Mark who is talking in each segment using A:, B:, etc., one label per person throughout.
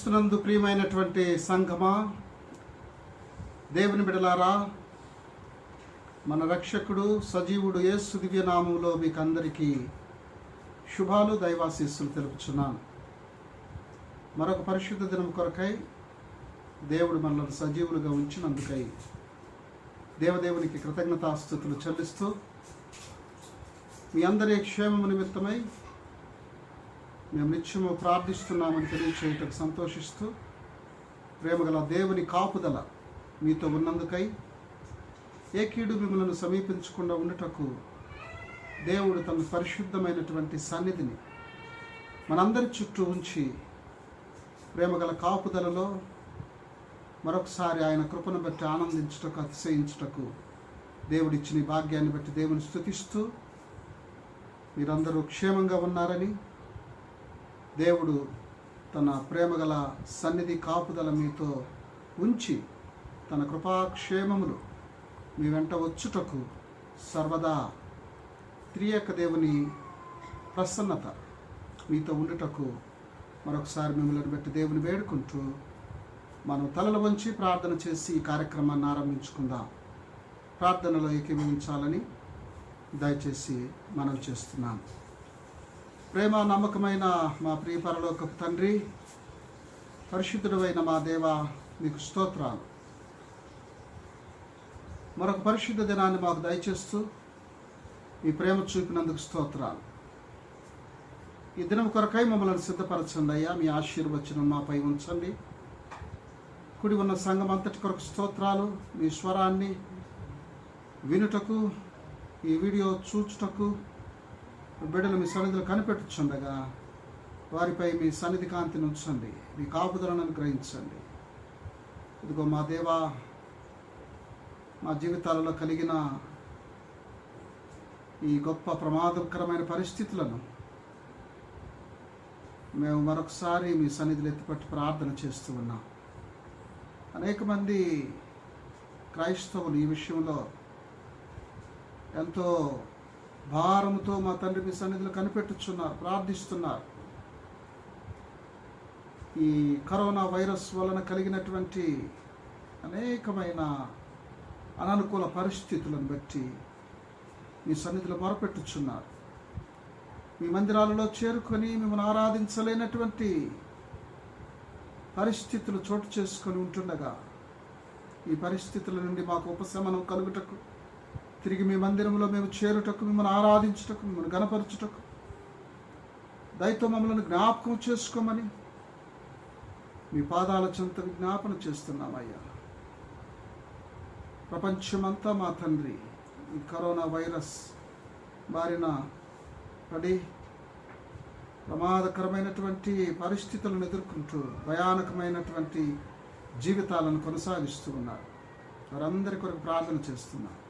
A: క్రీస్తునందు ప్రియమైనటువంటి సంఘమా, దేవుని బిడలారా, మన రక్షకుడు సజీవుడు యేసు దివ్యనామంలో మీకు అందరికీ శుభాలు, దైవాశీస్సులు తెలుపుచున్నాను. మరొక పరిశుద్ధ దినం కొరకై దేవుడు మనల్ని సజీవులుగా ఉంచినందుకై దేవదేవునికి కృతజ్ఞతాస్తుతులు చెల్లిస్తూ, మీ అందరి క్షేమము నిమిత్తమై మేము నిత్యము ప్రార్థిస్తున్నామని తెలియచేయటకు సంతోషిస్తూ, ప్రేమగల దేవుని కాపుదల మీతో ఉన్నందుకై, ఏ కీడు మిమ్మల్ని సమీపించకుండా ఉండుటకు దేవుడు తన పరిశుద్ధమైనటువంటి సన్నిధిని మనందరి చుట్టూ ఉంచి, ప్రేమగల కాపుదలలో మరొకసారి ఆయన కృపను బట్టి ఆనందించుటకు, అతిశయించుటకు దేవుడిచ్చిన భాగ్యాన్ని బట్టి దేవుని స్తుతిస్తూ, మీరందరూ క్షేమంగా ఉన్నారని, దేవుడు తన ప్రేమగల సన్నిధి కాపుదల మీతో ఉంచి తన కృపాక్షేమములు మీ వెంట వచ్చుటకు సర్వదా త్రియేక దేవుని ప్రసన్నత మీతో ఉండుటకు మరొకసారి మిమ్మల్ని బట్టి దేవుని వేడుకుంటూ మనం తలలు వంచి ప్రార్థన చేసి ఈ కార్యక్రమాన్ని ఆరంభించుకుందాం. ప్రార్థనలో ఏకీభవించాలని దయచేసి మనవి చేస్తున్నాను. ప్రేమ నమ్మకమైన మా ప్రియ పరలోకపు తండ్రి, పరిశుద్ధుడైన మా దేవ, మీకు స్తోత్రాలు. మరొక పరిశుద్ధ దినాన్ని మాకు దయచేస్తూ మీ ప్రేమ చూపినందుకు స్తోత్రాలు. ఈ దినం కొరకై మమ్మల్ని సిద్ధపరచండి అయ్యా. మీ ఆశీర్వచనం మాపై ఉంచండి. కుడి ఉన్న సంఘం అంతటి కొరకు స్తోత్రాలు. మీ స్వరాన్ని వినుటకు, ఈ వీడియో చూచుటకు బిడ్డలు మీ సన్నిధిలో కనిపెట్టుచుండగా వారిపై మీ సన్నిధి కాంతిని ఉంచండి. మీ కాపుదలను అనుగ్రహించండి. ఇదిగో మా దేవా, మా జీవితాలలో కలిగిన ఈ గొప్ప ప్రమాదకరమైన పరిస్థితులను మేము మరొకసారి మీ సన్నిధిలో ఎత్తిపట్టి ప్రార్థన చేస్తూ ఉన్నాం. అనేక మంది క్రైస్తవులు ఈ విషయంలో ఎంతో భారముతో మా తండ్రి మీ సన్నిధిలో కనిపెట్టుచున్నారు, ప్రార్థిస్తున్నారు. ఈ కరోనా వైరస్ వలన కలిగినటువంటి అనేకమైన అననుకూల పరిస్థితులను బట్టి మీ సన్నిధిలో మొరపెట్టుచున్నారు. మీ మందిరాలలో చేరుకొని మిమ్మల్ని ఆరాధించలేనటువంటి పరిస్థితులు చోటు చేసుకొని ఉంటుండగా, ఈ పరిస్థితుల నుండి మాకు ఉపశమనం కలుగుటకు, తిరిగి మీ మందిరంలో మేము చేరుటకు, మిమ్మల్ని ఆరాధించుటకు, మిమ్మల్ని గణపరచుటకు దయతో మమ్మల్ని జ్ఞాపకం చేసుకోమని మీ పాదాల చెంత విజ్ఞాపన చేస్తున్నామయ్యా. ప్రపంచమంతా మా తండ్రి ఈ కరోనా వైరస్ బారిన పడి ప్రమాదకరమైనటువంటి పరిస్థితులను ఎదుర్కొంటూ భయానకమైనటువంటి జీవితాలను కొనసాగిస్తూ ఉన్నారు. వారందరి కొరకు ప్రార్థన చేస్తున్నారు.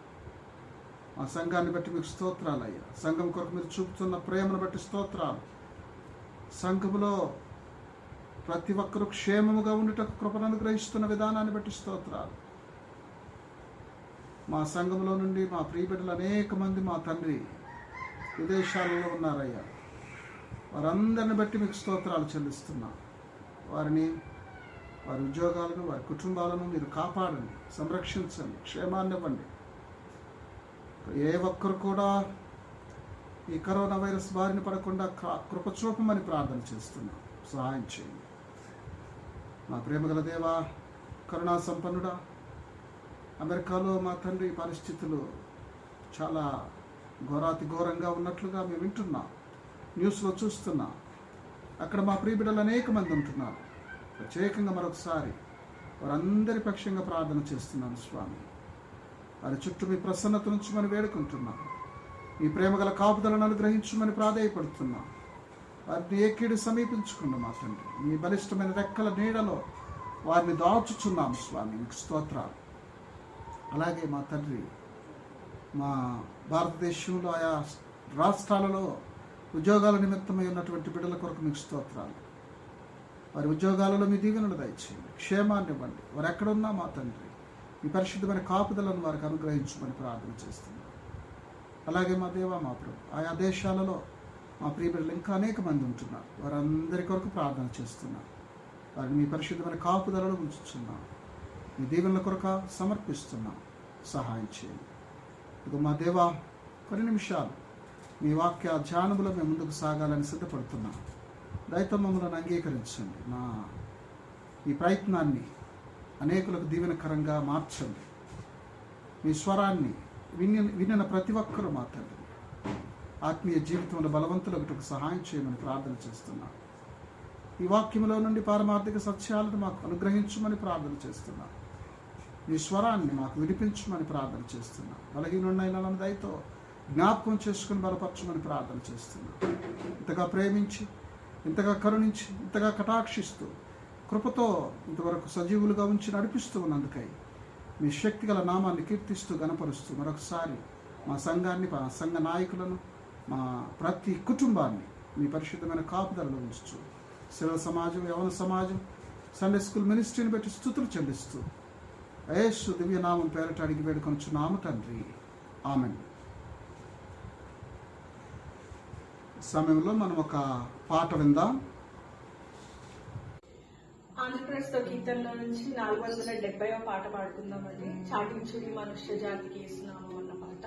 A: మా సంఘాన్ని బట్టి మీకు స్తోత్రాలు అయ్యా. సంఘం కొరకు మీరు చూపుతున్న ప్రేమను బట్టి స్తోత్రాలు. సంఘములో ప్రతి ఒక్కరూ క్షేమముగా ఉండుటకు కృపను అనుగ్రహిస్తున్న విధానాన్ని బట్టి స్తోత్రాలు. మా సంఘంలో నుండి మా ప్రియబిడ్డలు అనేక మంది మా తండ్రి విదేశాలలో ఉన్నారయ్యా. వారందరిని బట్టి మీకు స్తోత్రాలు చెల్లిస్తున్నా. వారిని, వారి ఉద్యోగాలను, వారి కుటుంబాలను మీరు కాపాడండి, సంరక్షించండి, క్షేమాన్ని ఇవ్వండి. ఏ ఒక్కరు కూడా ఈ కరోనా వైరస్ బారిన పడకుండా కృపచూపమని ప్రార్థన చేస్తున్నాం. సహాయం చేయండి. మా ప్రేమగల దేవా, కరుణా సంపన్నుడా, అమెరికాలో మా తండ్రి పరిస్థితులు చాలా ఘోరాతి ఘోరంగా ఉన్నట్లుగా మేము వింటున్నాం, న్యూస్లో చూస్తున్నాం. అక్కడ మా ప్రియబిడ్డలు అనేక మంది ఉంటున్నారు. ప్రత్యేకంగా మరొకసారి వారందరి పక్షంగా ప్రార్థన చేస్తున్నాను స్వామి. వారి చుట్టూ మీ ప్రసన్నత నుంచమని వేడుకుంటున్నాం. మీ ప్రేమగల కాపుదలను అనుగ్రహించమని ప్రాధేయపడుతున్నాం. వారిని ఏ కీడు సమీపించకుండా మా తండ్రి మీ బలిష్టమైన రెక్కల నీడలో వారిని దాచుచున్నాం స్వామి. మీకు స్తోత్రాలు. అలాగే మా తండ్రి, మా భారతదేశంలో ఆయా రాష్ట్రాలలో ఉద్యోగాల నిమిత్తమై ఉన్నటువంటి బిడ్డల కొరకు మీకు స్తోత్రాలు. వారి ఉద్యోగాలలో మీ దీవెనలు దయచేయండి, క్షేమాన్ని ఇవ్వండి. వారు ఎక్కడున్నా మా తండ్రి మీ పరిశుద్ధమైన కాపుదలను వారికి అనుగ్రహించమని ప్రార్థన చేస్తున్నాం. అలాగే మా దేవ, మా ప్రభు, ఆయా దేశాలలో మా ప్రియబిడ్డలు ఇంకా అనేక మంది ఉంటున్నారు. వారందరి కొరకు ప్రార్థన చేస్తున్నారు. వారిని మీ పరిశుద్ధమైన కాపుదలలో ఉంచుతున్నాం. మీ దీవెనల కొరకు సమర్పిస్తున్నాం. సహాయం చేయండి. ఇదిగో మా దేవా, కొన్ని నిమిషాలు మీ వాక్య ధ్యానములో మేము ముందుకు సాగాలని సిద్ధపడుతున్నాం. దయతో మమ్మల్ని అంగీకరించండి. మా ఈ ప్రయత్నాన్ని అనేకులకు దీవెనకరంగా మార్చండి. మీ స్వరాన్ని వినిన ప్రతి ఒక్కరూ మా తండ్రి ఆత్మీయ జీవితంలో బలవంతులకు సహాయం చేయమని ప్రార్థన చేస్తున్నాం. ఈ వాక్యంలో నుండి పారమార్థిక సత్యాలను మాకు అనుగ్రహించమని ప్రార్థన చేస్తున్నాం. మీ స్వరాన్ని మాకు వినిపించమని ప్రార్థన చేస్తున్నాం. బలహీనుడైన నన్ను దయతో జ్ఞాపకం చేసుకుని బలపరచమని ప్రార్థన చేస్తున్నాం. ఇంతగా ప్రేమించి, ఇంతగా కరుణించి, ఇంతగా కటాక్షిస్తూ, కృపతో ఇంతవరకు సజీవులుగా ఉంచి నడిపిస్తూ ఉన్నందుకై మీ శక్తిగల నామాన్ని కీర్తిస్తూ గణపరుస్తూ మరొకసారి మా సంఘాన్ని, మా సంఘ నాయకులను, మా ప్రతి కుటుంబాన్ని మీ పరిశుద్ధమైన కాపుదలలో ఉంచు. సేవ సమాజం, యవన సమాజం, సండే స్కూల్ మినిస్ట్రీని బట్టి స్తుతులు చెల్లిస్తూ యేసు దివ్య నామం పేరట అడిగి వేడుకొనుచున్నాము తండ్రి. ఆమేన్. సమయంలో మనం ఒక పాట విందాం.
B: ఆంధ్రప్రదేశ్ కీర్తనలో నుంచి 470వ పాట పాడుకుందామండి. చాటించుడి మనుష్య జాతికి ఇస్తున్నాము అన్న పాట.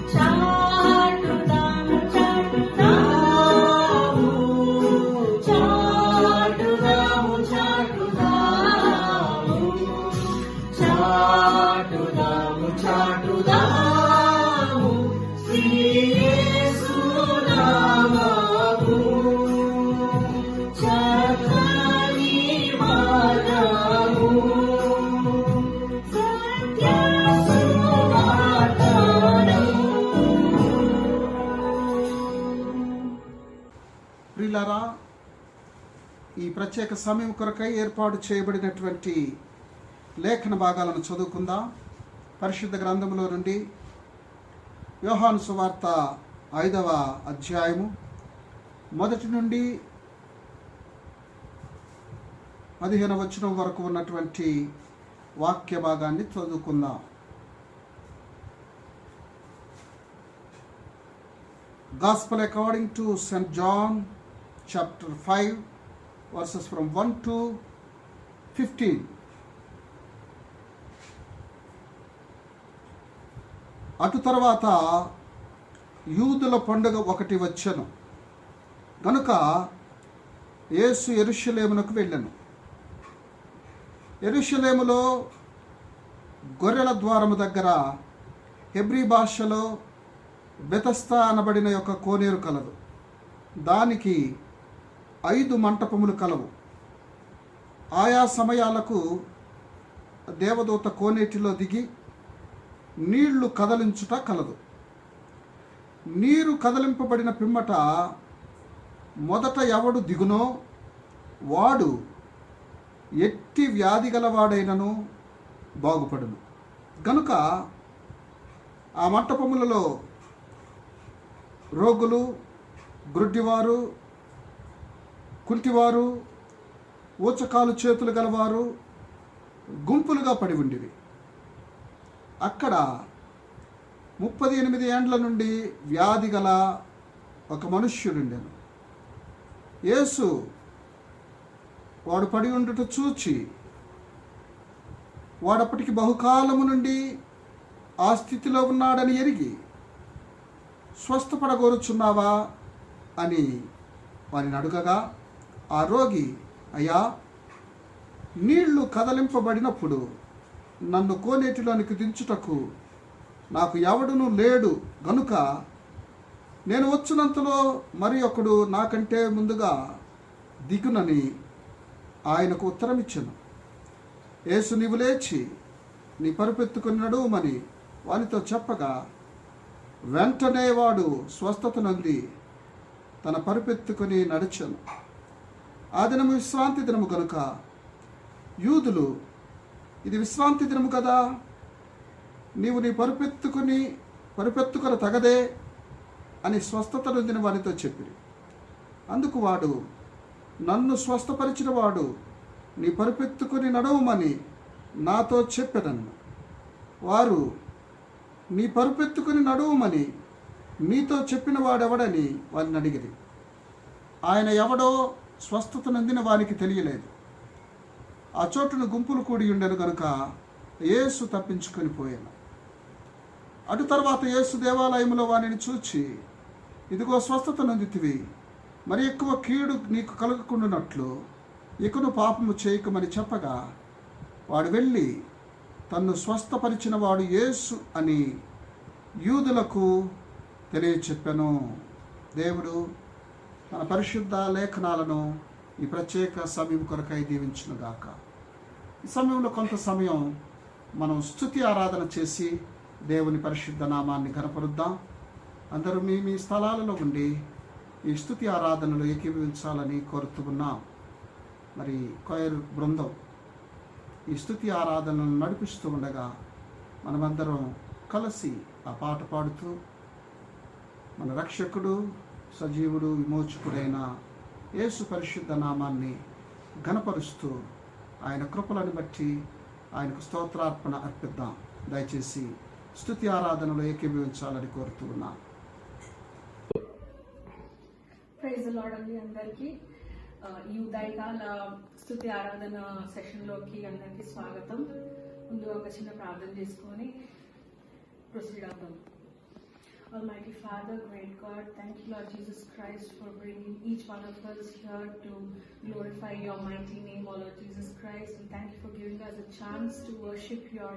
C: Ciao.
A: ప్రత్యేక సమయం కొరకై ఏర్పాటు చేయబడినటువంటి లేఖన భాగాలను చదువుకుందాం. పరిశుద్ధ గ్రంథంలో నుండి యోహాను సువార్త 5వ అధ్యాయము 1 నుండి 15వ వచనం వరకు ఉన్నటువంటి వాక్య భాగాన్ని చదువుకుందాం. Gospel according to St. John chapter 5 verses from 1 to 15. అటు తర్వాత యూదుల పండుగ ఒకటి వచ్చెను గనుక యేసు యెరూషలేమునకు వెళ్ళెను. యెరూషలేములో గొర్రెల ద్వారము దగ్గర హెబ్రీ భాషలో బెతస్తా అనబడిన యొక్క కోనేరు కలదు. దానికి 5 మంటపములు కలవు. ఆయా సమయాలకు దేవదూత కోనేటిలో దిగి నీళ్లు కదలించుట కలదు. నీరు కదలింపబడిన పిమ్మట మొదట ఎవడు దిగునో వాడు ఎట్టి వ్యాధి గలవాడైనను బాగుపడును. గనుక ఆ మంటపములలో రోగులు, గ్రుడ్డివారు, కుంటివారు, ఊచకాలు చేతులు గలవారు గుంపులుగా పడి ఉండిరి. అక్కడ 38 ఏండ్ల నుండి వ్యాధి గల ఒక మనుష్యుడుండెను. యేసు వాడు పడి ఉండుట చూచి వాడప్పటికి బహుకాలము నుండి ఆ స్థితిలో ఉన్నాడని ఎరిగి స్వస్థపడగోరుచున్నావా అని వారిని అడుగగా ఆ రోగి, అయ్యా, నీళ్లు కదలింపబడినప్పుడు నన్ను కోనేటిలోనికి దించుటకు నాకు ఎవడునూ లేడు గనుక నేను వచ్చినంతలో మరి ఒకడు నాకంటే ముందుగా దిగునని ఆయనకు ఉత్తరమిచ్చెను. యేసు, నీవు లేచి నీ పరుపెత్తుకుని నడువుమని వానితో చెప్పగా వెంటనే వాడు స్వస్థత నొంది తన పరుపెత్తుకుని నడిచెను. ఆ దినము విశ్రాంతి దినము కనుక యూదులు, ఇది విశ్రాంతి దినము కదా, నీవు నీ పరుపెత్తుకొన తగదే అని స్వస్థత నొందిన వానితో చెప్పిరి. అందుకు వాడు, నన్ను స్వస్థపరిచిన వాడు నీ పరుపెత్తుకుని నడవమని నాతో చెప్పెదను. వారు, నీ పరుపెత్తుకుని నడువుమని నీతో చెప్పిన వాడెవడని వారిని అడిగిరి. ఆయన ఎవడో స్వస్థత నొందిన వానికి తెలియలేదు. ఆ చోటును గుంపులు కూడి ఉండెను గనుక యేసు తప్పించుకొని పోయాను. అటు తర్వాత యేసు దేవాలయంలో వానిని చూచి, ఇదిగో స్వస్థత నొందితివి, మరి ఎక్కువ కీడు నీకు కలగకుండానట్లు ఇకను పాపము చేయకమని చెప్పగా వాడు వెళ్ళి తన్ను స్వస్థపరిచిన వాడు యేసు అని యూదులకు తెలియచెప్పెను. దేవుడు తన పరిశుద్ధ లేఖనాలను ఈ ప్రత్యేక సమయం కొరకై దీవించునుగాక. ఈ సమయంలో కొంత సమయం మనం స్తుతి ఆరాధన చేసి దేవుని పరిశుద్ధ నామాన్ని ఘనపరుద్దాం. అందరూ మీ మీ స్థలాలలో ఉండి ఈ స్తుతి ఆరాధనలు ఏకీభవించాలని కోరుతూ ఉన్నాం. మరి కొయర్ బృందం ఈ స్తుతి ఆరాధనను నడిపిస్తూ ఉండగా మనమందరం కలిసి ఆ పాట పాడుతూ మన రక్షకుడు, సజీవుడు, విమోచకుడైన యేసు పరిశుద్ధ నామాన్ని ఘనపరుస్తూ ఆయన కృపలను బట్టి ఆయనకు స్తోత్రార్పణ అర్పిద్దాం. దయచేసి స్తుతి ఆరాధనలో ఏకీభవించాలని కోరుతూ ఉన్నాం.
B: ప్రైజ్ ది లార్డ్ అండి అందరికీ. ఈ ఉదయకాల స్తుతి ఆరాధన సెషన్లోకి అందరికీ స్వాగతం. ముందు ఒక చిన్న ప్రార్థన చేసుకొని ప్రొసీడ్ అవుతాం. Almighty Father, great God, thank you, Lord Jesus Christ, for bringing each one of us here to glorify your mighty name, O Lord Jesus Christ, and thank you for giving us a chance to worship your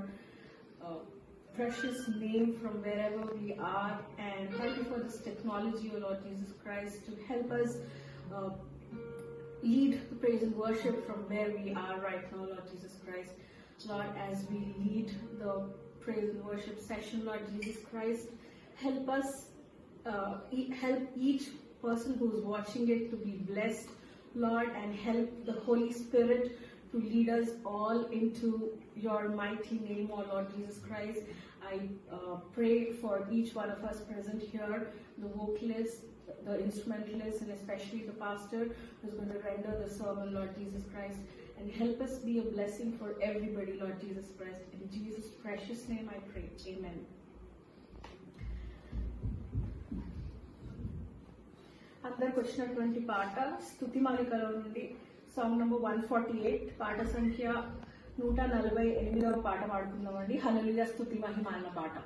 B: precious name from wherever we are, and thank you for this technology, O Lord Jesus Christ, to help us lead the praise and worship from where we are right now, Lord Jesus Christ. Lord, as we lead the praise and worship session, Lord Jesus Christ, help us, help each person who's watching it to be blessed Lord, and help the Holy Spirit to lead us all into your mighty name, O Lord Jesus Christ. I pray for each one of us present here, the vocalist, the instrumentalist, and especially the pastor who's going to render the sermon, Lord Jesus Christ. And help us be a blessing for everybody, Lord Jesus Christ. In Jesus' precious name I pray. Amen. అందరికి వచ్చినటువంటి పాట స్తుతి మాలికలో నుండి song number 148, పాట సంఖ్య 148వ పాట పాడుకుందామండి. హల్లెలూయా స్తుతి మహిమ అన్న పాట.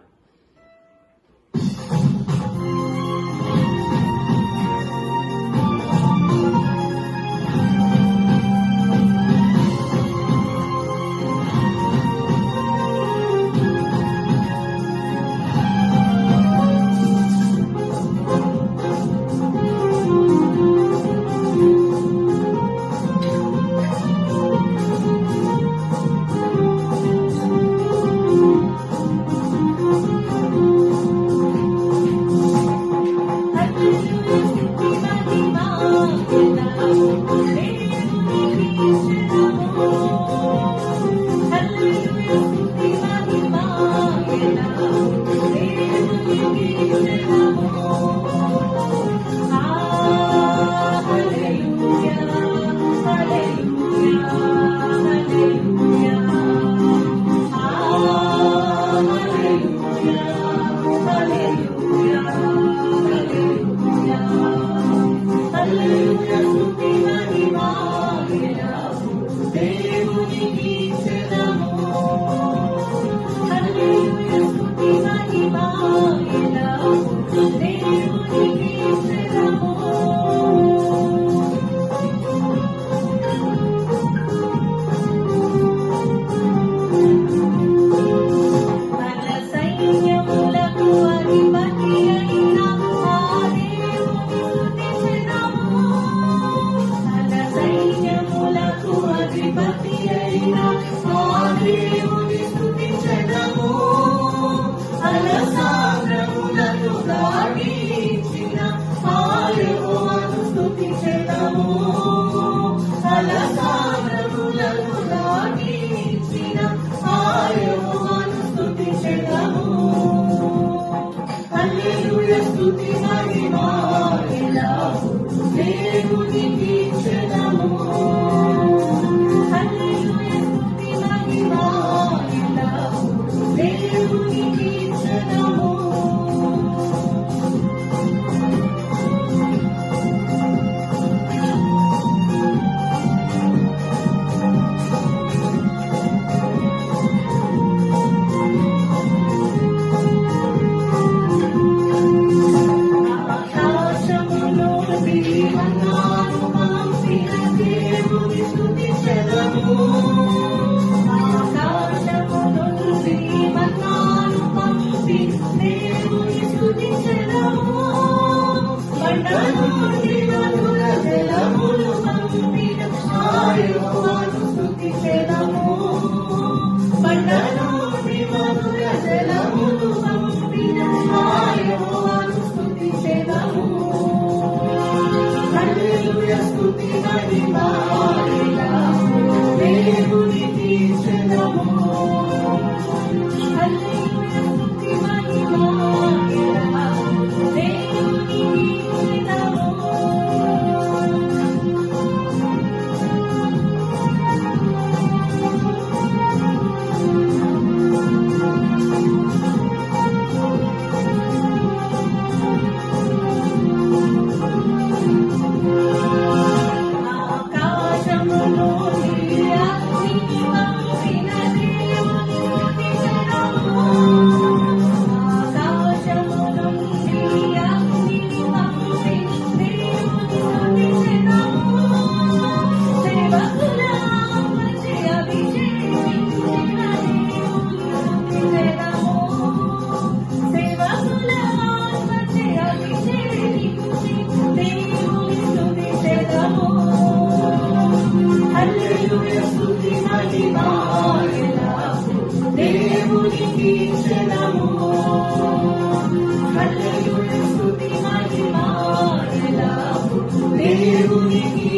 C: దేవునికి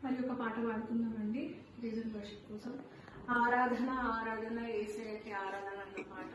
B: మరి ఒక పాట పాడుతున్నామండి రీజన్ వర్షిప్ కోసం. ఆరాధన ఆరాధన యేసయ్యకి ఆరాధన అన్న పాట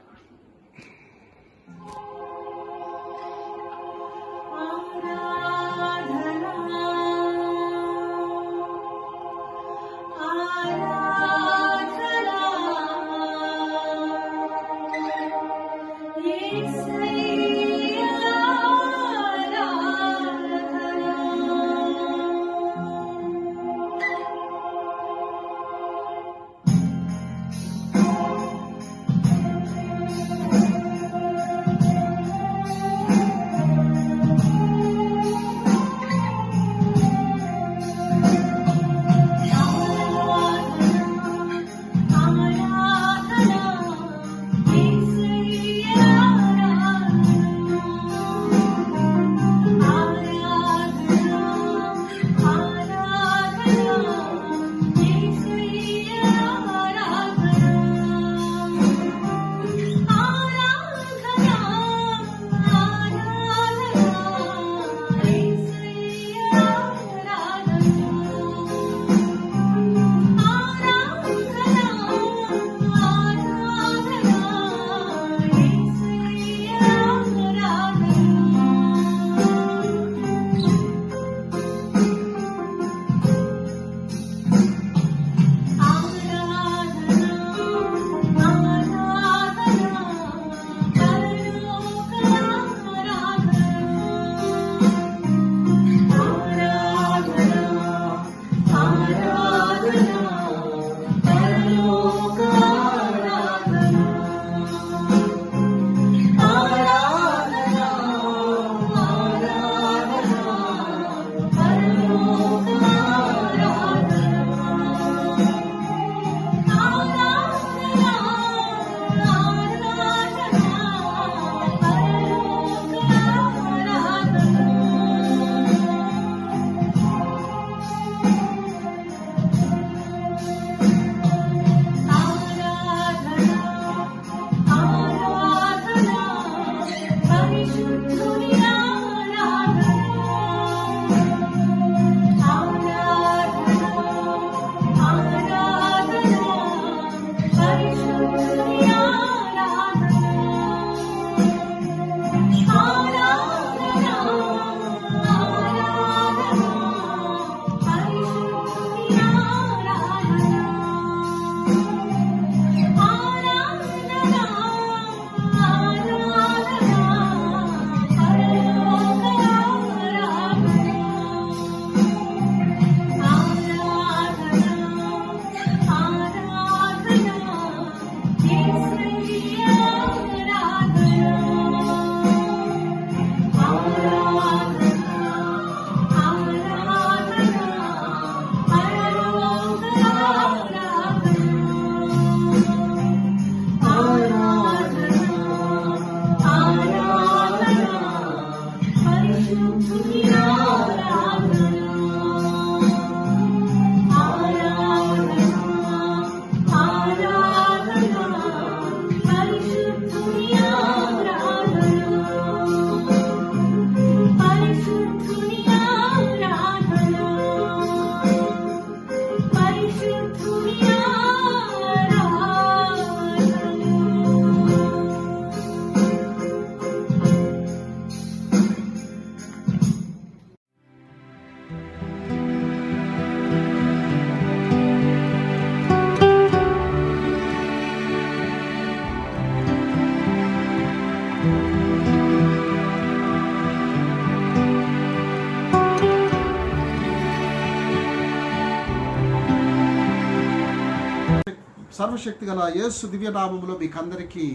A: సర్వశక్తి గల యేసు దివ్యనామములో మీకు అందరికీ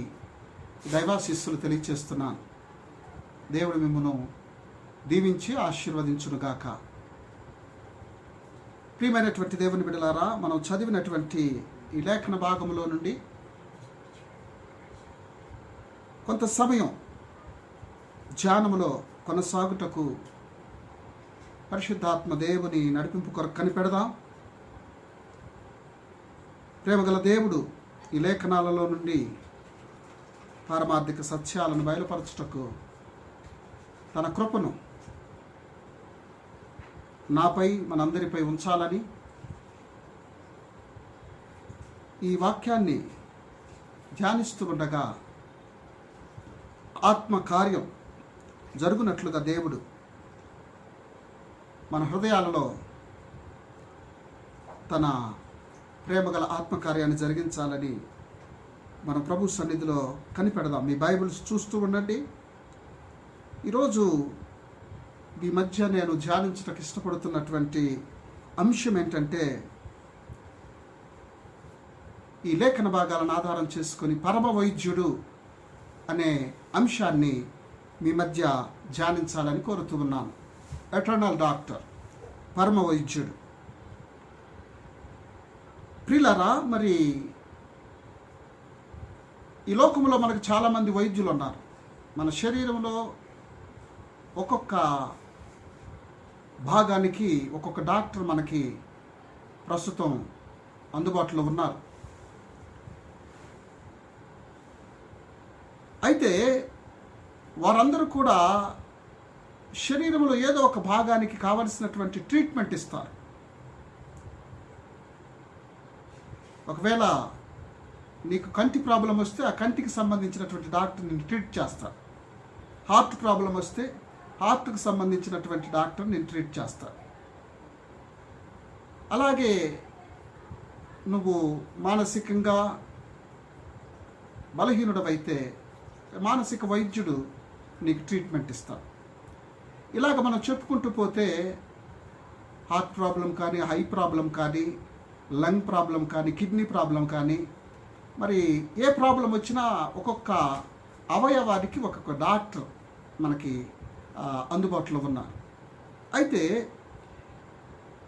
A: దైవాశీస్సులు తెలియచేస్తున్నాను. దేవుడు మిమ్మను దీవించి ఆశీర్వదించునుగాక. ప్రియమైనటువంటి దేవుని బిడ్డలారా, మనం చదివినటువంటి ఈ లేఖన భాగంలో నుండి కొంత సమయం ధ్యానములో కొనసాగుటకు పరిశుద్ధాత్మ దేవుని నడిపింపు కొరకు కనిపెడదాం. ప్రేమగల దేవుడు ఈ లేఖనాలలో నుండి పారమార్థిక సత్యాలను బయలుపరచుటకు తన కృపను నాపై మనందరిపై ఉంచాలని ఈ వాక్యాన్ని ధ్యానిస్తూ ఉండగా ఆత్మకార్యం జరుగునట్లుగా దేవుడు మన హృదయాలలో తన ప్రేమగల ఆత్మకార్యాన్ని జరిగించాలని మన ప్రభు సన్నిధిలో కనిపెడదాం. మీ బైబిల్స్ చూస్తూ ఉండండి. ఈరోజు మీ మధ్య నేను ధ్యానించడానికి ఇష్టపడుతున్నటువంటి అంశం ఏంటంటే, ఈ లేఖన భాగాలను ఆధారం చేసుకొని పరమ వైద్యుడు అనే అంశాన్ని మీ మధ్య ధ్యానించాలని కోరుతూ ఉన్నాను. ఎటర్నల్ డాక్టర్, పరమ వైద్యుడు. ప్రియులారా, మరి ఈ లోకంలో మనకు చాలామంది వైద్యులు ఉన్నారు. మన శరీరంలో ఒక్కొక్క భాగానికి ఒక్కొక్క డాక్టర్ మనకి ప్రస్తుతం అందుబాటులో ఉన్నారు. అయితే వారందరూ కూడా శరీరంలో ఏదో ఒక భాగానికి కావలసినటువంటి ట్రీట్మెంట్ ఇస్తారు. ఒకవేళ నీకు కంటి ప్రాబ్లం వస్తే ఆ కంటికి సంబంధించినటువంటి డాక్టర్ నిన్ను ట్రీట్ చేస్తారు. హార్ట్ ప్రాబ్లం వస్తే హార్ట్కి సంబంధించినటువంటి డాక్టర్ నేను ట్రీట్ చేస్తాను. అలాగే నువ్వు మానసికంగా బలహీనుడవైతే మానసిక వైద్యుడు నీకు ట్రీట్మెంట్ ఇస్తాడు. ఇలాగ మనం చెప్పుకుంటూ పోతే హార్ట్ ప్రాబ్లం కానీ, హై ప్రాబ్లం కానీ, లంగ్ ప్రాబ్లం కానీ, కిడ్నీ ప్రాబ్లం కానీ, మరి ఏ ప్రాబ్లం వచ్చినా ఒక్కొక్క అవయవానికి ఒక్కొక్క డాక్టర్ మనకి అందుబాటులో ఉన్నారు. అయితే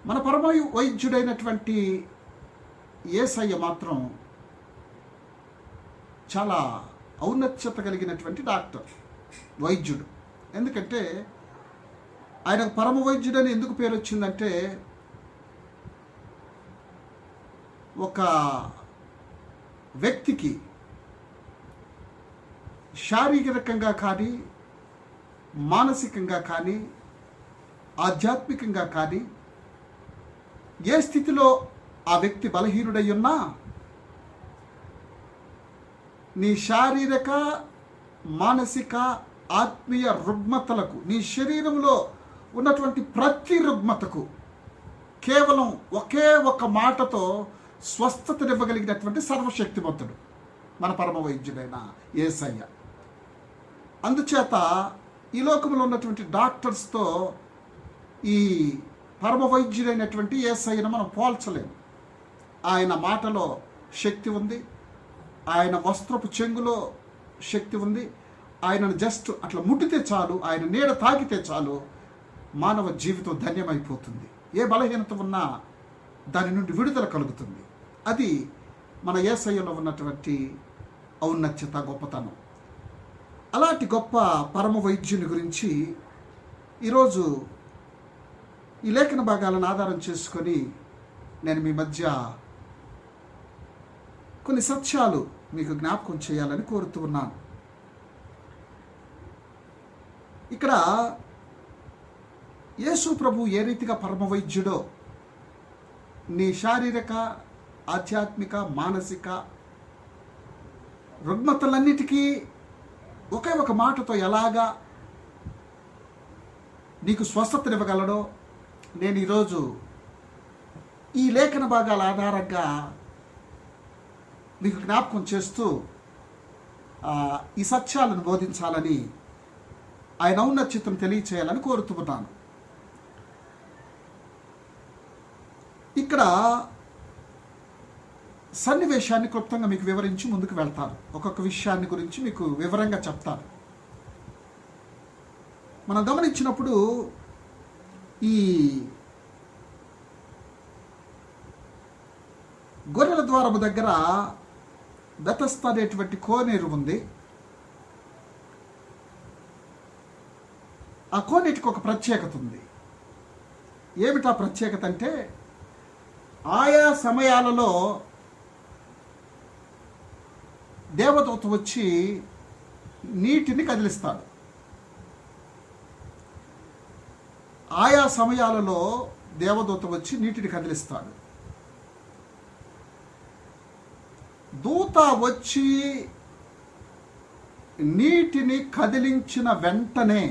A: మన పరమ వైద్యుడైనటువంటి యేసయ్య మాత్రం చాలా ఔన్నత్యత కలిగినటువంటి డాక్టర్, వైద్యుడు. ఎందుకంటే ఆయనకు పరమ వైద్యుడని ఎందుకు పేరు వచ్చిందంటే, ఒక వ్యక్తికి శారీరకంగా కానీ, మానసికంగా కానీ, ఆధ్యాత్మికంగా కానీ ఏ స్థితిలో ఆ వ్యక్తి బలహీనుడై ఉన్నా నీ శారీరక, మానసిక, ఆత్మీయ రుగ్మతలకు, నీ శరీరంలో ఉన్నటువంటి ప్రతి రుగ్మతకు కేవలం ఒకే ఒక మాటతో స్వస్థతనివ్వగలిగినటువంటి సర్వశక్తిమంతుడు మన పరమ వైద్యుడైన యేసయ్య. అందుచేత ఈ లోకంలో ఉన్నటువంటి డాక్టర్స్తో ఈ పరమ వైద్యుడైనటువంటి యేసయ్యను మనం పోల్చలేము. ఆయన మాటలో శక్తి ఉంది, ఆయన వస్త్రపు చెంగులో శక్తి ఉంది. ఆయనను జస్ట్ అట్లా ముట్టితే చాలు, ఆయన నీడ తాకితే చాలు, మానవ జీవితం ధన్యమైపోతుంది. ఏ బలహీనత ఉన్నా దాని నుండి విడుదల కలుగుతుంది. అది మన యేసయ్యలో ఉన్నటువంటి ఔన్నత్యత, గొప్పతనం. అలాంటి గొప్ప పరమ వైద్యుని గురించి ఈరోజు ఈ లేఖన భాగాలను ఆధారం చేసుకొని నేను మీ మధ్య కొన్ని సత్యాలు మీకు జ్ఞాపకం చేయాలని కోరుతూ ఉన్నాను. ఇక్కడ యేసు ప్రభు ఏ రీతిగా పరమ వైద్యుడో, నీ శారీరక, ఆధ్యాత్మిక, మానసిక రుగ్మతలన్నిటికీ ఒకే ఒక మాటతో ఎలాగా నీకు స్వస్థతనివ్వగలడో నేను ఈరోజు ఈ లేఖన భాగాల ఆధారంగా మీకు జ్ఞాపకం చేస్తూ ఈ సత్యాలను బోధించాలని, ఆయన ఔన్నత్యతను తెలియచేయాలని కోరుతున్నాను. ఇక్కడ సన్నివేశాన్ని క్లుప్తంగా మీకు వివరించి ముందుకు వెళ్తాను. ఒక్కొక్క విషయాన్ని గురించి మీకు వివరంగా చెప్తాను. మనం గమనించినప్పుడు ఈ గొర్రెల ద్వారము దగ్గర బెతస్దా అనేటువంటి కోనేరు ఉంది. ఆ కోనేటికి ఒక ప్రత్యేకత ఉంది. ఏమిటా ప్రత్యేకత అంటే, ఆయా సమయాలలో దేవదూత వచ్చి నీటిని కదిలిస్తాడు. ఆయా సమయాలలో దేవదూత వచ్చి నీటిని కదిలిస్తాడు. దూత వచ్చి నీటిని కదిలించిన వెంటనే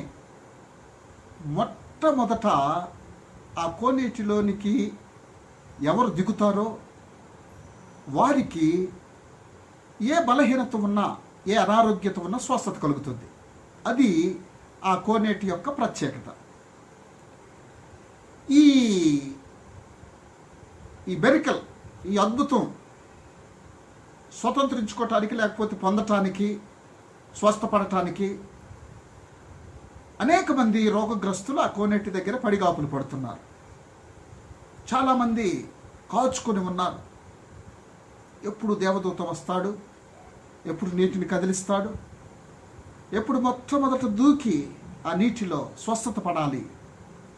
A: మొట్టమొదట ఆ కోనేటిలోనికి ఎవరు దిగుతారో వారికి ఏ బలహీనత ఉన్నా, ఏ అనారోగ్యత ఉన్నా స్వస్థత కలుగుతుంది. అది ఆ కోనేటి యొక్క ప్రత్యేకత. ఈ బెరికల్, ఈ అద్భుతం స్వతంత్రించుకోవటానికి, లేకపోతే పొందటానికి, స్వస్థపడటానికి అనేక మంది రోగగ్రస్తులు ఆ కోనేటి దగ్గర పడిగాపులు పడుతున్నారు. చాలామంది కాచుకొని ఉన్నారు. ఎప్పుడు దేవదూత వస్తాడు, ఎప్పుడు నీటిని కదిలిస్తాడు, ఎప్పుడు మొట్టమొదట దూకి ఆ నీటిలో స్వస్థత పడాలి,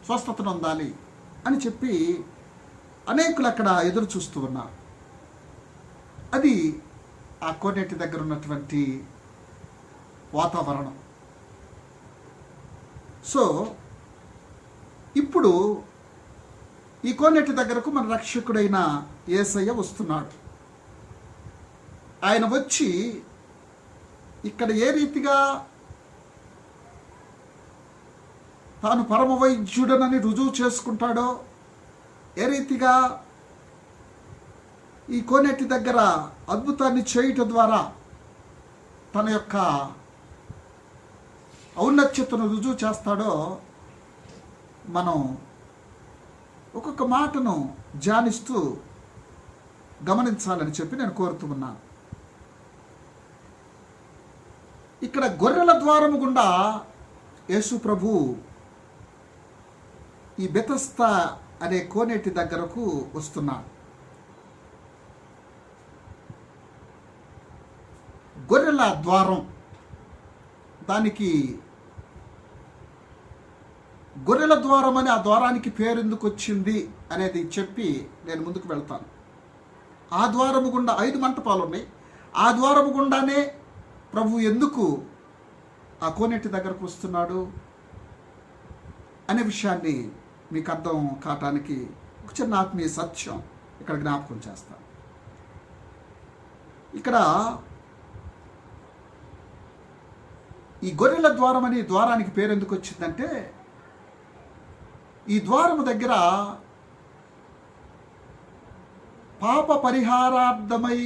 A: స్వస్థతను పొందాలి అని చెప్పి అనేకులు అక్కడ ఎదురు చూస్తూ ఉన్నారు. అది ఆ కోనేటి దగ్గర ఉన్నటువంటి వాతావరణం. సో ఇప్పుడు ఈ కోనేటి దగ్గరకు మన రక్షకుడైన యేసయ్య వస్తున్నాడు. ఆయన వచ్చి ఇక్కడ ఏ రీతిగా తాను పరమ వైద్యుడనని రుజువు చేసుకుంటాడో, ఏ రీతిగా ఈ కోనేటి దగ్గర అద్భుతాన్ని చేయటం ద్వారా తన యొక్క ఔన్నత్యతను రుజువు చేస్తాడో, మనం ఒక్కొక్క మాటను ధ్యానిస్తూ గమనించాలని చెప్పి నేను కోరుతూ ఉన్నాను. ఇక్కడ గొర్రెల ద్వారము గుండా యేసు ప్రభు ఈ బెతస్తా అనే కోనేటి దగ్గరకు వస్తున్నాడు. గొర్రెల ద్వారం, దానికి గొర్రెల ద్వారం అని ఆ ద్వారానికి పేరు ఎందుకు వచ్చింది అనేది చెప్పి నేను ముందుకు వెళ్తాను. ఆ ద్వారము గుండా 5 మంటపాలు ఉన్నాయి. ఆ ద్వారము గుండానే ప్రభు ఎందుకు ఆ కోనేటి దగ్గరకు వస్తున్నాడు అనే విషయాన్ని మీకు అర్థం కావటానికి ఒక చిన్న ఆత్మీయ సత్యం ఇక్కడ జ్ఞాపకం చేస్తాను. ఇక్కడ ఈ గొర్రెల ద్వారం అని ద్వారానికి పేరు ఎందుకు వచ్చిందంటే, ఈ ద్వారము దగ్గర పాప పరిహారార్థమై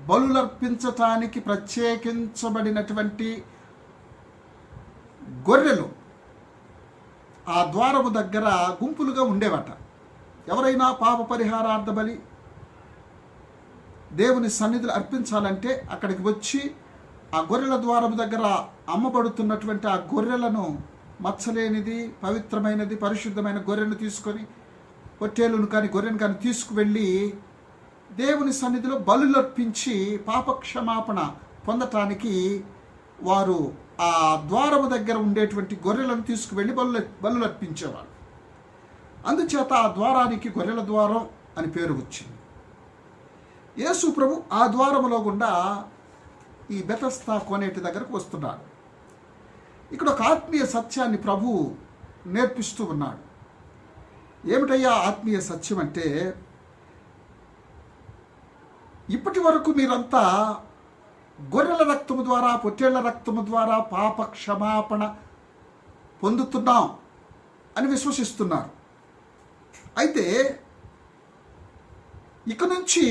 A: బలులర్పించటానికి ప్రత్యేకించబడినటువంటి గొర్రెలు ఆ ద్వారము దగ్గర గుంపులుగా ఉండేవట. ఎవరైనా పాప పరిహారార్థ బలి దేవుని సన్నిధిలో అర్పించాలంటే అక్కడికి వచ్చి ఆ గొర్రెల ద్వారము దగ్గర అమ్మబడుతున్నటువంటి ఆ గొర్రెలను, మచ్చలేనిది, పవిత్రమైనది, పరిశుద్ధమైన గొర్రెను తీసుకొని, పొట్టేలును కానీ గొర్రెను కానీ తీసుకువెళ్ళి దేవుని సన్నిధిలో బలులర్పించి పాపక్షమాపణ పొందటానికి వారు ఆ ద్వారము దగ్గర ఉండేటువంటి గొర్రెలను తీసుకువెళ్ళి బలులర్పించేవారు. అందుచేత ఆ ద్వారానికి గొర్రెల ద్వారం అని పేరు వచ్చింది. యేసు ప్రభు ఆ ద్వారములో గుండా ఈ బెతస్తా కోనేటి దగ్గరకు వస్తున్నాడు. ఇక్కడ ఒక ఆత్మీయ సత్యాన్ని ప్రభు నేర్పిస్తూ ఉన్నాడు. ఏమిటయ్యా ఆత్మీయ సత్యం అంటే, ఇప్పటి వరకు మీరంతా గొర్రెల రక్తము ద్వారా, పొట్టేళ్ల రక్తము ద్వారా పాప క్షమాపణ పొందుతున్నాం అని విశ్వసిస్తున్నారు. అయితే ఇక నుంచి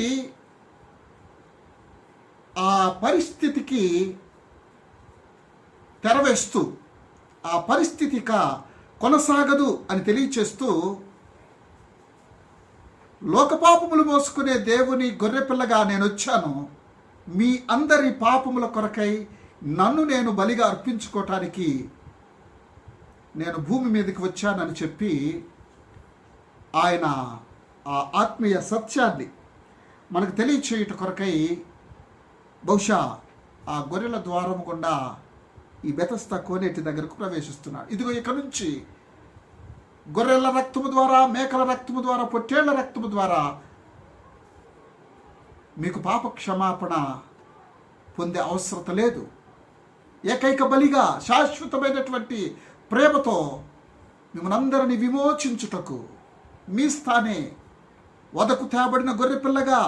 A: ఆ పరిస్థితికి తెరవేస్తూ, ఆ పరిస్థితిక కొనసాగదు అని తెలియచేస్తూ, లోకపాపములు మోసుకునే దేవుని గొర్రెపిల్లగా నేను వచ్చాను, మీ అందరి పాపముల కొరకై నన్ను నేను బలిగా అర్పించుకోవటానికి నేను భూమి మీదకి వచ్చానని చెప్పి ఆయన ఆ ఆత్మీయ సత్యాన్ని మనకు తెలియచేయుట కొరకై బహుశా ఆ గొర్రెల ద్వారం గుండా ఈ బెతస్తా కోనేటి దగ్గరకు ప్రవేశిస్తున్నాడు. ఇదిగో ఇక నుంచి గొర్రెల రక్తము ద్వారా, మేకల రక్తము ద్వారా, పొట్టేళ్ల రక్తము ద్వారా మీకు పాప క్షమాపణ పొందే అవసరత లేదు. ఏకైక బలిగా శాశ్వతమైనటువంటి ప్రేమతో మిమ్మల్ని అందరినీ విమోచించుటకు మీ స్థానే వదకు తేబడిన గొర్రెపిల్లగా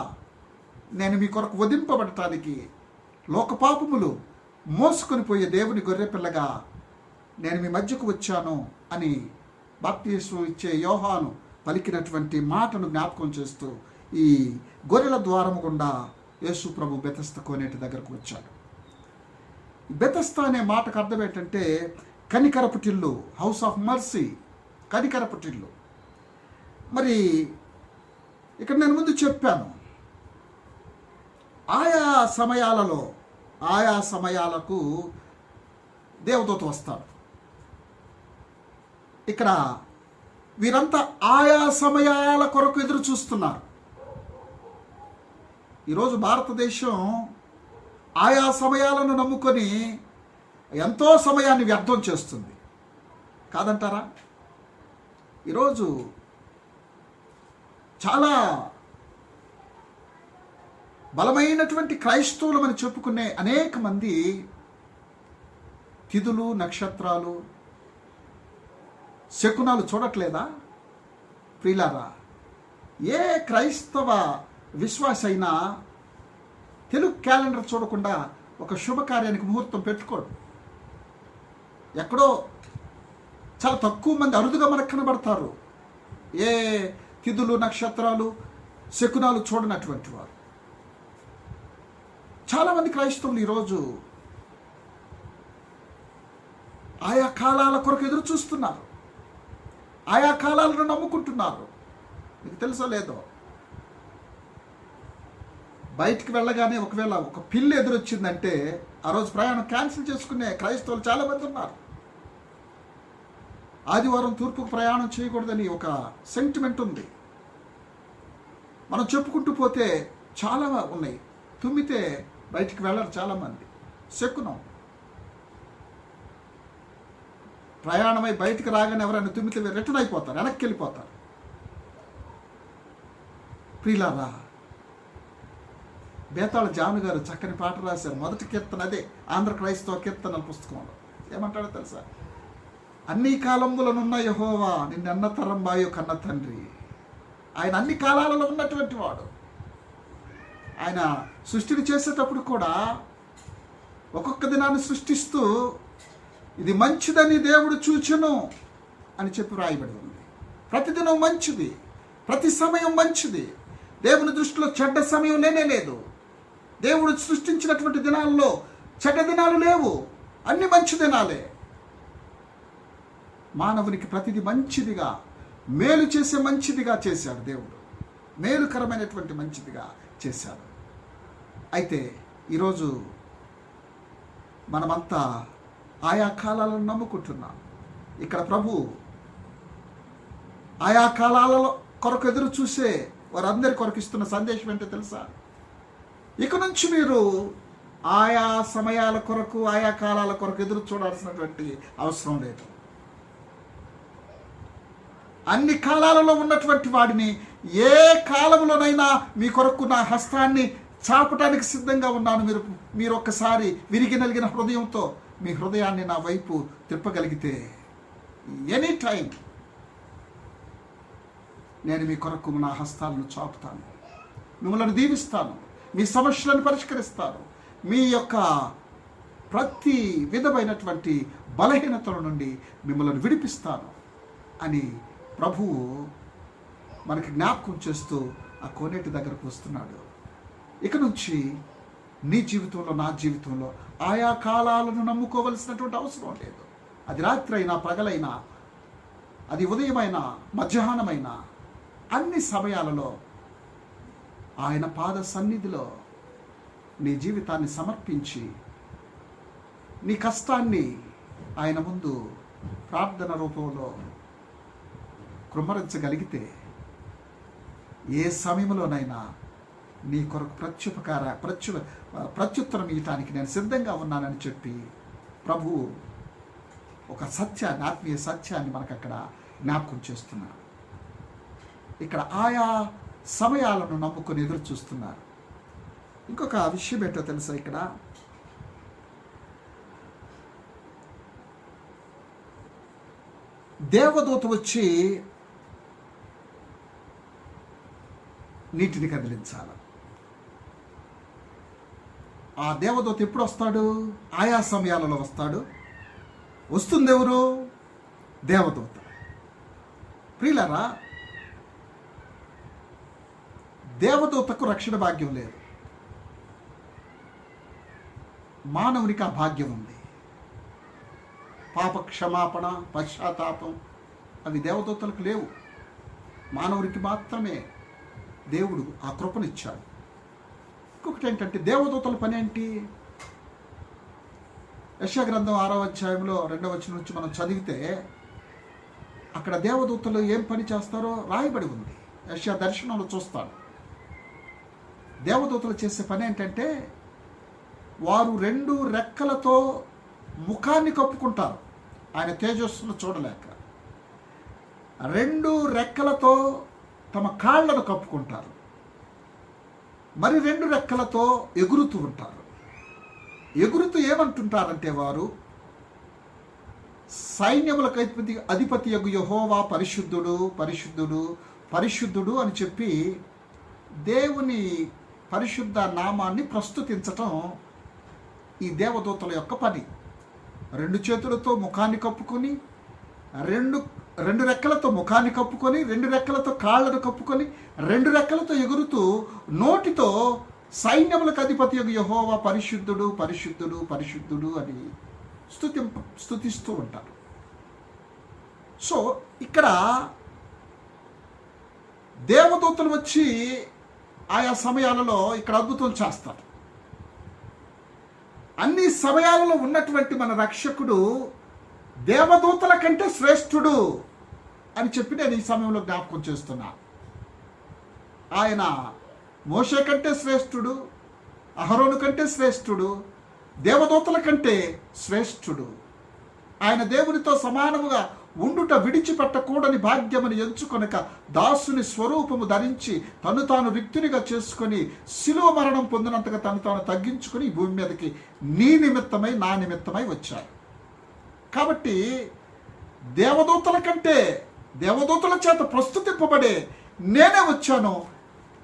A: నేను మీ కొరకు వధింపబడటానికి లోక పాపములు మోసుకొని పోయే దేవుని గొర్రెపిల్లగా నేను మీ మధ్యకు వచ్చాను అని బాప్తిస్మం ఇచ్చే యోహాను పలికినటువంటి మాటను జ్ఞాపకం చేస్తూ ఈ గొర్రెల ద్వారము గుండా యేసు ప్రభు బెతస్తా కోనేటి దగ్గరకు వచ్చాడు. బెతస్తా అనే మాటకు అర్థం ఏంటంటే Kanikarapu Tillu, house of mercy, Kanikarapu Tillu. మరి ఇక్కడ నేను ముందు చెప్పాను, ఆయా సమయాలకు దేవదూత వస్తాడు. ఇక్కడ వీరంతా ఆయా సమయాల కొరకు ఎదురు చూస్తున్నారు. ఈరోజు భారతదేశం ఆయా సమయాలను నమ్ముకొని ఎంతో సమయాన్ని వ్యర్థం చేస్తుంది, కాదంటారా? ఈరోజు చాలా బలమైనటువంటి క్రైస్తవులమని చెప్పుకునే అనేక మంది తిథులు, నక్షత్రాలు, శకునాలు చూడట్లేదా? ప్రియులారా, ఏ క్రైస్తవ విశ్వాస అయినా తెలుగు క్యాలెండర్ చూడకుండా ఒక శుభకార్యానికి ముహూర్తం పెట్టుకోడు. ఎక్కడో చాలా తక్కువ మంది అరుదుగా మనకు కనబడతారు ఏ తిథులు, నక్షత్రాలు, శకునాలు చూడనటువంటి వారు. చాలామంది క్రైస్తవులు ఈరోజు ఆయా కాలాల కొరకు ఎదురు చూస్తున్నారు, ఆయా కాలాలను నమ్ముకుంటున్నారు. మీకు తెలుసో లేదో, బయటికి వెళ్ళగానే ఒకవేళ ఒక పిల్లి ఎదురొచ్చిందంటే ఆ రోజు ప్రయాణం క్యాన్సిల్ చేసుకునే క్రైస్తవులు చాలామంది ఉన్నారు. ఆదివారం తూర్పుకు ప్రయాణం చేయకూడదని ఒక సెంటిమెంట్ ఉంది. మనం చెప్పుకుంటూ పోతే చాలా ఉన్నాయి. తుమ్మితే బయటికి వెళ్ళరు చాలామంది. శకునం, ప్రయాణమై బయటికి రాగానే ఎవరైనా తుమ్మితే రిటర్న్ అయిపోతారు, వెనక్కి వెళ్ళిపోతారు. ప్రియులారా, బేతాళ జాను గారు చక్కని పాట రాశారు. మొదటి కీర్తన అదే, ఆంధ్ర క్రైస్తవ కీర్తనల పుస్తకంలో. ఏమంటాడో తెలుసా? అన్ని కాలములనున్న యెహోవా నిన్నెన్న తరంబాయో కన్న తండ్రి. ఆయన అన్ని కాలాలలో ఉన్నటువంటి వాడు. ఆయన సృష్టిని చేసేటప్పుడు కూడా ఒక్కొక్క దినాన్ని సృష్టిస్తూ ఇది మంచిదని దేవుడు చూచెను అని చెప్పి రాయబడి ఉంది. ప్రతిదినం మంచిది, ప్రతి సమయం మంచిది. దేవుని దృష్టిలో చెడ్డ సమయం లేనే లేదు. దేవుడు సృష్టించినటువంటి దినాల్లో చెడ్డ దినాలు లేవు, అన్ని మంచి దినాలే. మానవునికి ప్రతిదీ మంచిదిగా, మేలు చేసే మంచిదిగా చేశాడు దేవుడు. మేలుకరమైనటువంటి మంచిదిగా చేశాడు. అయితే ఈరోజు మనమంతా ఆయా కాలాలను నమ్ముకుంటున్నాం. ఇక్కడ ప్రభు ఆయా కాలాలలో కొరకు ఎదురు చూసే వారందరి కొరకు ఇస్తున్న సందేశం ఏంటో తెలుసా? ఇక నుంచి మీరు ఆయా సమయాల కొరకు, ఆయా కాలాల కొరకు ఎదురు చూడాల్సినటువంటి అవసరం లేదు. అన్ని కాలాలలో ఉన్నటువంటి వాడిని ఏ కాలంలోనైనా మీ కొరకు నా హస్తాన్ని చాపటానికి సిద్ధంగా ఉన్నాను. మీరు ఒక్కసారి విరిగి నలిగిన హృదయంతో మీ హృదయాన్ని నా వైపు తిప్పగలిగితే ఎనీ టైం నేను మీ కొరకు నా హస్తాలను చాపుతాను, మిమ్మల్ని దీవిస్తాను, మీ సమస్యలను పరిష్కరిస్తాను, మీ యొక్క ప్రతి విధమైనటువంటి బలహీనతల నుండి మిమ్మల్ని విడిపిస్తాను అని ప్రభువు మనకి జ్ఞాపకం చేస్తూ ఆ కోనేటి దగ్గరకు వస్తున్నాడు. ఇక నుంచి నీ జీవితంలో, నా జీవితంలో ఆయా కాలాలను నమ్ముకోవలసినటువంటి అవసరం లేదు. అది రాత్రి అయినా, పగలైనా, అది ఉదయమైనా, మధ్యాహ్నమైనా, అన్ని సమయాలలో ఆయన పాద సన్నిధిలో నీ జీవితాన్ని సమర్పించి నీ కష్టాన్ని ఆయన ముందు ప్రార్థన రూపంలో కృమ్మరించగలిగితే ఏ సమయంలోనైనా నీ కొరకు ప్రత్యుత్తరం ఇవ్వటానికి నేను సిద్ధంగా ఉన్నానని చెప్పి ప్రభు ఒక సత్యాన్ని, ఆత్మీయ సత్యాన్ని మనకు అక్కడ జ్ఞాపకం చేస్తున్నారు. ఇక్కడ ఆయా సమయాలను నమ్ముకొని ఎదురు చూస్తున్నారు. ఇంకొక విషయం ఏంటో తెలుసా, ఇక్కడ దేవదూత వచ్చి నీటిని కదిలించాలి. ఆ దేవదూత ఎప్పుడు వస్తాడు? ఆయా సమయాలలో వస్తాడు. వస్తుంది ఎవరు? దేవదూత. ప్రియులారా, దేవదూతకు రక్షణ భాగ్యం లేదు, మానవునికి ఆ భాగ్యం ఉంది. పాప క్షమాపణ, పశ్చాత్తాపం అవి దేవదూతలకు లేవు, మానవునికి మాత్రమే దేవుడు ఆ కృపనిచ్చాడు. ఇంకొకటి ఏంటంటే, దేవదూతల పని ఏంటి? యెషయా గ్రంథం 6వ అధ్యాయంలో 2వ వచనం నుంచి మనం చదివితే అక్కడ దేవదూతలు ఏం పని చేస్తారో రాయబడి ఉంది. యెషయా దర్శనంలో చూస్తాడు. దేవదూతలు చేసే పని ఏంటంటే, వారు 2 రెక్కలతో ముఖాన్ని కప్పుకుంటారు, ఆయన తేజస్సును చూడలేక. 2 రెక్కలతో తమ కాళ్లను కప్పుకుంటారు, మరి 2 రెక్కలతో ఎగురుతూ ఉంటారు. ఎగురుతూ ఏమంటుంటారంటే, వారు సైన్యములకు అధిపతి యగు యెహోవా పరిశుద్ధుడు, పరిశుద్ధుడు, పరిశుద్ధుడు అని చెప్పి దేవుని పరిశుద్ధ నామాన్ని ప్రస్తుతించటం ఈ దేవదూతల యొక్క పని. 2 చేతులతో ముఖాన్ని కప్పుకొని, 2 రెక్కలతో ముఖాన్ని కప్పుకొని, 2 రెక్కలతో కాళ్ళను కప్పుకొని, 2 రెక్కలతో ఎగురుతూ నోటితో సైన్యములకు అధిపతి యెహోవా పరిశుద్ధుడు, పరిశుద్ధుడు, పరిశుద్ధుడు అని స్తుతిస్తూ ఉంటారు. సో ఇక్కడ దేవదూతలు వచ్చి ఆయా సమయాలలో ఇక్కడ అద్భుతం చేస్తారు. అన్ని సమయాలలో ఉన్నటువంటి మన రక్షకుడు దేవదూతల కంటే శ్రేష్ఠుడు అని చెప్పి నేను ఈ సమయంలో జ్ఞాపకం చేస్తున్నా. ఆయన మోషే కంటే శ్రేష్ఠుడు, అహరోను కంటే శ్రేష్ఠుడు, దేవదూతల కంటే శ్రేష్ఠుడు. ఆయన దేవునితో సమానముగా ఉండుట విడిచిపెట్టకూడని భాగ్యమును ఎంచుకొనక దాసుని స్వరూపము ధరించి తను తాను రిక్తునిగా చేసుకొని శిలువ మరణం పొందినంతగా తను తాను తగ్గించుకొని ఈ భూమి మీదకి నీ నిమిత్తమై, నా నిమిత్తమై వచ్చాడు. కాబట్టి దేవదూతల కంటే, దేవదూతల చేత ప్రస్తుతింపబడే నేనే వచ్చాను.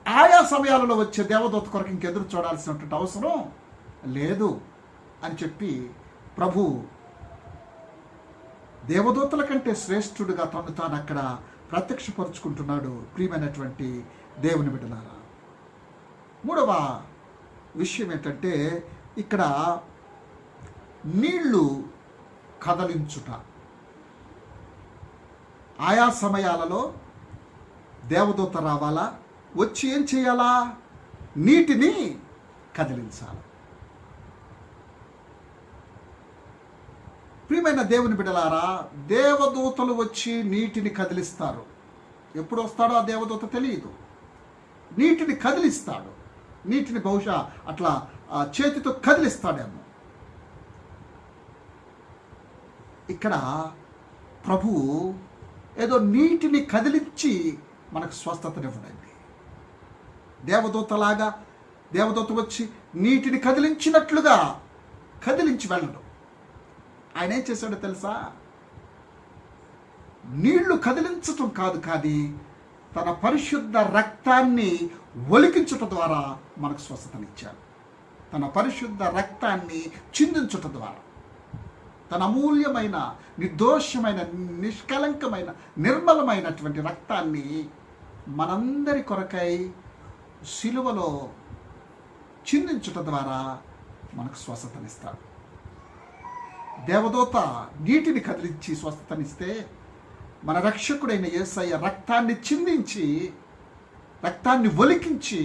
A: ఆయా సమయాలలో వచ్చే దేవదూత కొరకు ఇంకెదురు చూడాల్సినటువంటి అవసరం లేదు అని చెప్పి ప్రభు దేవదూతల కంటే శ్రేష్ఠుడుగా తను తాను అక్కడ ప్రత్యక్షపరుచుకుంటున్నాడు. ప్రియమైనటువంటి దేవుని బిడ్డలారా, 3వ విషయం ఏంటంటే, ఇక్కడ నీళ్లు కదలించుట. ఆయా సమయాలలో దేవదూత రావాలా, వచ్చి ఏం చేయాలా? నీటిని కదిలించాలి. ప్రియమైన దేవుని బిడ్డలారా, దేవదూతలు వచ్చి నీటిని కదిలిస్తారు. ఎప్పుడు వస్తాడో ఆ దేవదూత తెలియదు, నీటిని కదిలిస్తాడు. నీటిని బహుశా అట్లా చేతితో కదిలిస్తాడేమో. ఇక్కడ ప్రభువు ఏదో నీటిని కదిలించి మనకు స్వస్థతనివ్వడండి. దేవదూతలాగా దేవదూత వచ్చి నీటిని కదిలించినట్లుగా కదిలించి వెళ్ళడం. ఆయన ఏం చేశాడో తెలుసా? నీళ్లు కదిలించటం కాదు, కానీ తన పరిశుద్ధ రక్తాన్ని ఒలికించటం ద్వారా మనకు స్వస్థతనిచ్చాడు. తన పరిశుద్ధ రక్తాన్ని చిందించటం ద్వారా, తన అమూల్యమైన, నిర్దోషమైన, నిష్కలంకమైన, నిర్మలమైనటువంటి రక్తాన్ని మనందరి కొరకై శిలువలో చిందించటం ద్వారా మనకు స్వస్థతనిస్తాడు. దేవదూత నీటిని కదిలించి స్వస్థతనిస్తే, మన రక్షకుడైన యేసయ్య రక్తాన్ని చిందించి, రక్తాన్ని ఒలికించి,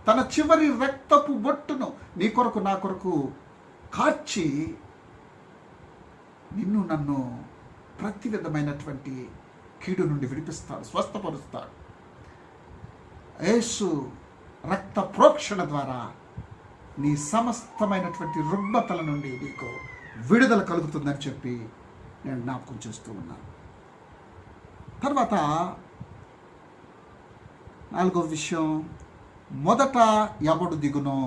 A: తన చివరి రక్తపు బొట్టును నీ కొరకు, నా కొరకు కార్చి నిన్ను నన్ను ప్రతి విధమైనటువంటి కీడు నుండి విడిపిస్తాడు, స్వస్థపరుస్తాడు. యేసు రక్త ప్రోక్షణ ద్వారా నీ సమస్తమైనటువంటి రుగ్మతల నుండి నీకు విడుదల కలుగుతుందని చెప్పి నేను జ్ఞాపకం చేస్తూ ఉన్నాను. తర్వాత 4వ విషయం, మొదట ఎవడు దిగునో.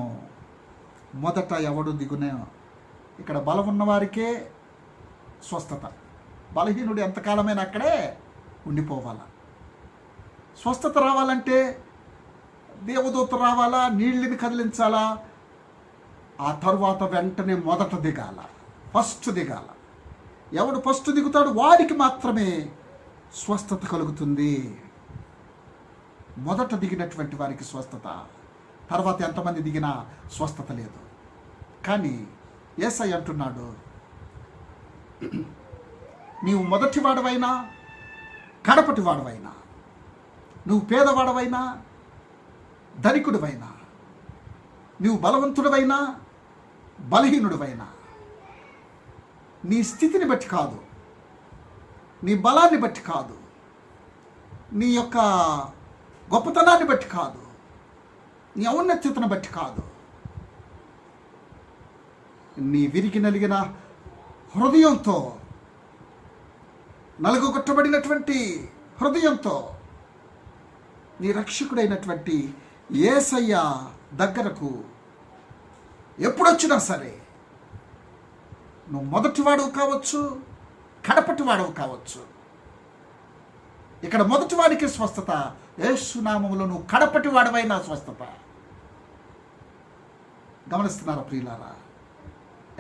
A: మొదట ఎవడు దిగునో. ఇక్కడ బలం ఉన్నవారికే స్వస్థత. బలహీనుడు ఎంతకాలమైనా అక్కడే ఉండిపోవాలా. స్వస్థత రావాలంటే దేవదూత రావాలా, నీళ్ళని కదిలించాలా, ఆ తరువాత వెంటనే మొదట దిగాల, ఫస్ట్ దిగాల. ఎవడు ఫస్ట్ దిగుతాడు వాడికి మాత్రమే స్వస్థత కలుగుతుంది. మొదట దిగినటువంటి వారికి స్వస్థత, తర్వాత ఎంతమంది దిగినా స్వస్థత లేదు. కానీ యేసయ్య అంటున్నాడు, నీవు మొదటి వాడవైనా కడపటి వాడవైనా, నువ్వు పేదవాడవైనా ధనికుడివైనా, నువ్వు బలవంతుడివైనా బలహీనుడివైనా, నీ స్థితిని బట్టి కాదు, నీ బలాన్ని బట్టి కాదు, నీ యొక్క గొప్పతనాన్ని బట్టి కాదు, నీ ఔన్నత్యతను బట్టి కాదు, నీ విరిగి నలిగిన హృదయంతో, నలుగుగొట్టబడినటువంటి హృదయంతో నీ రక్షకుడైనటువంటి యేసయ్య దగ్గరకు ఎప్పుడొచ్చినా సరే, నువ్వు మొదటి వాడవు కావచ్చు, కడపటి వాడవు కావచ్చు. ఇక్కడ మొదటి వాడికి స్వస్థత, యేసు నామములో నువ్వు కడపటి వాడవైనా స్వస్థత. గమనిస్తున్నారా ప్రియులారా?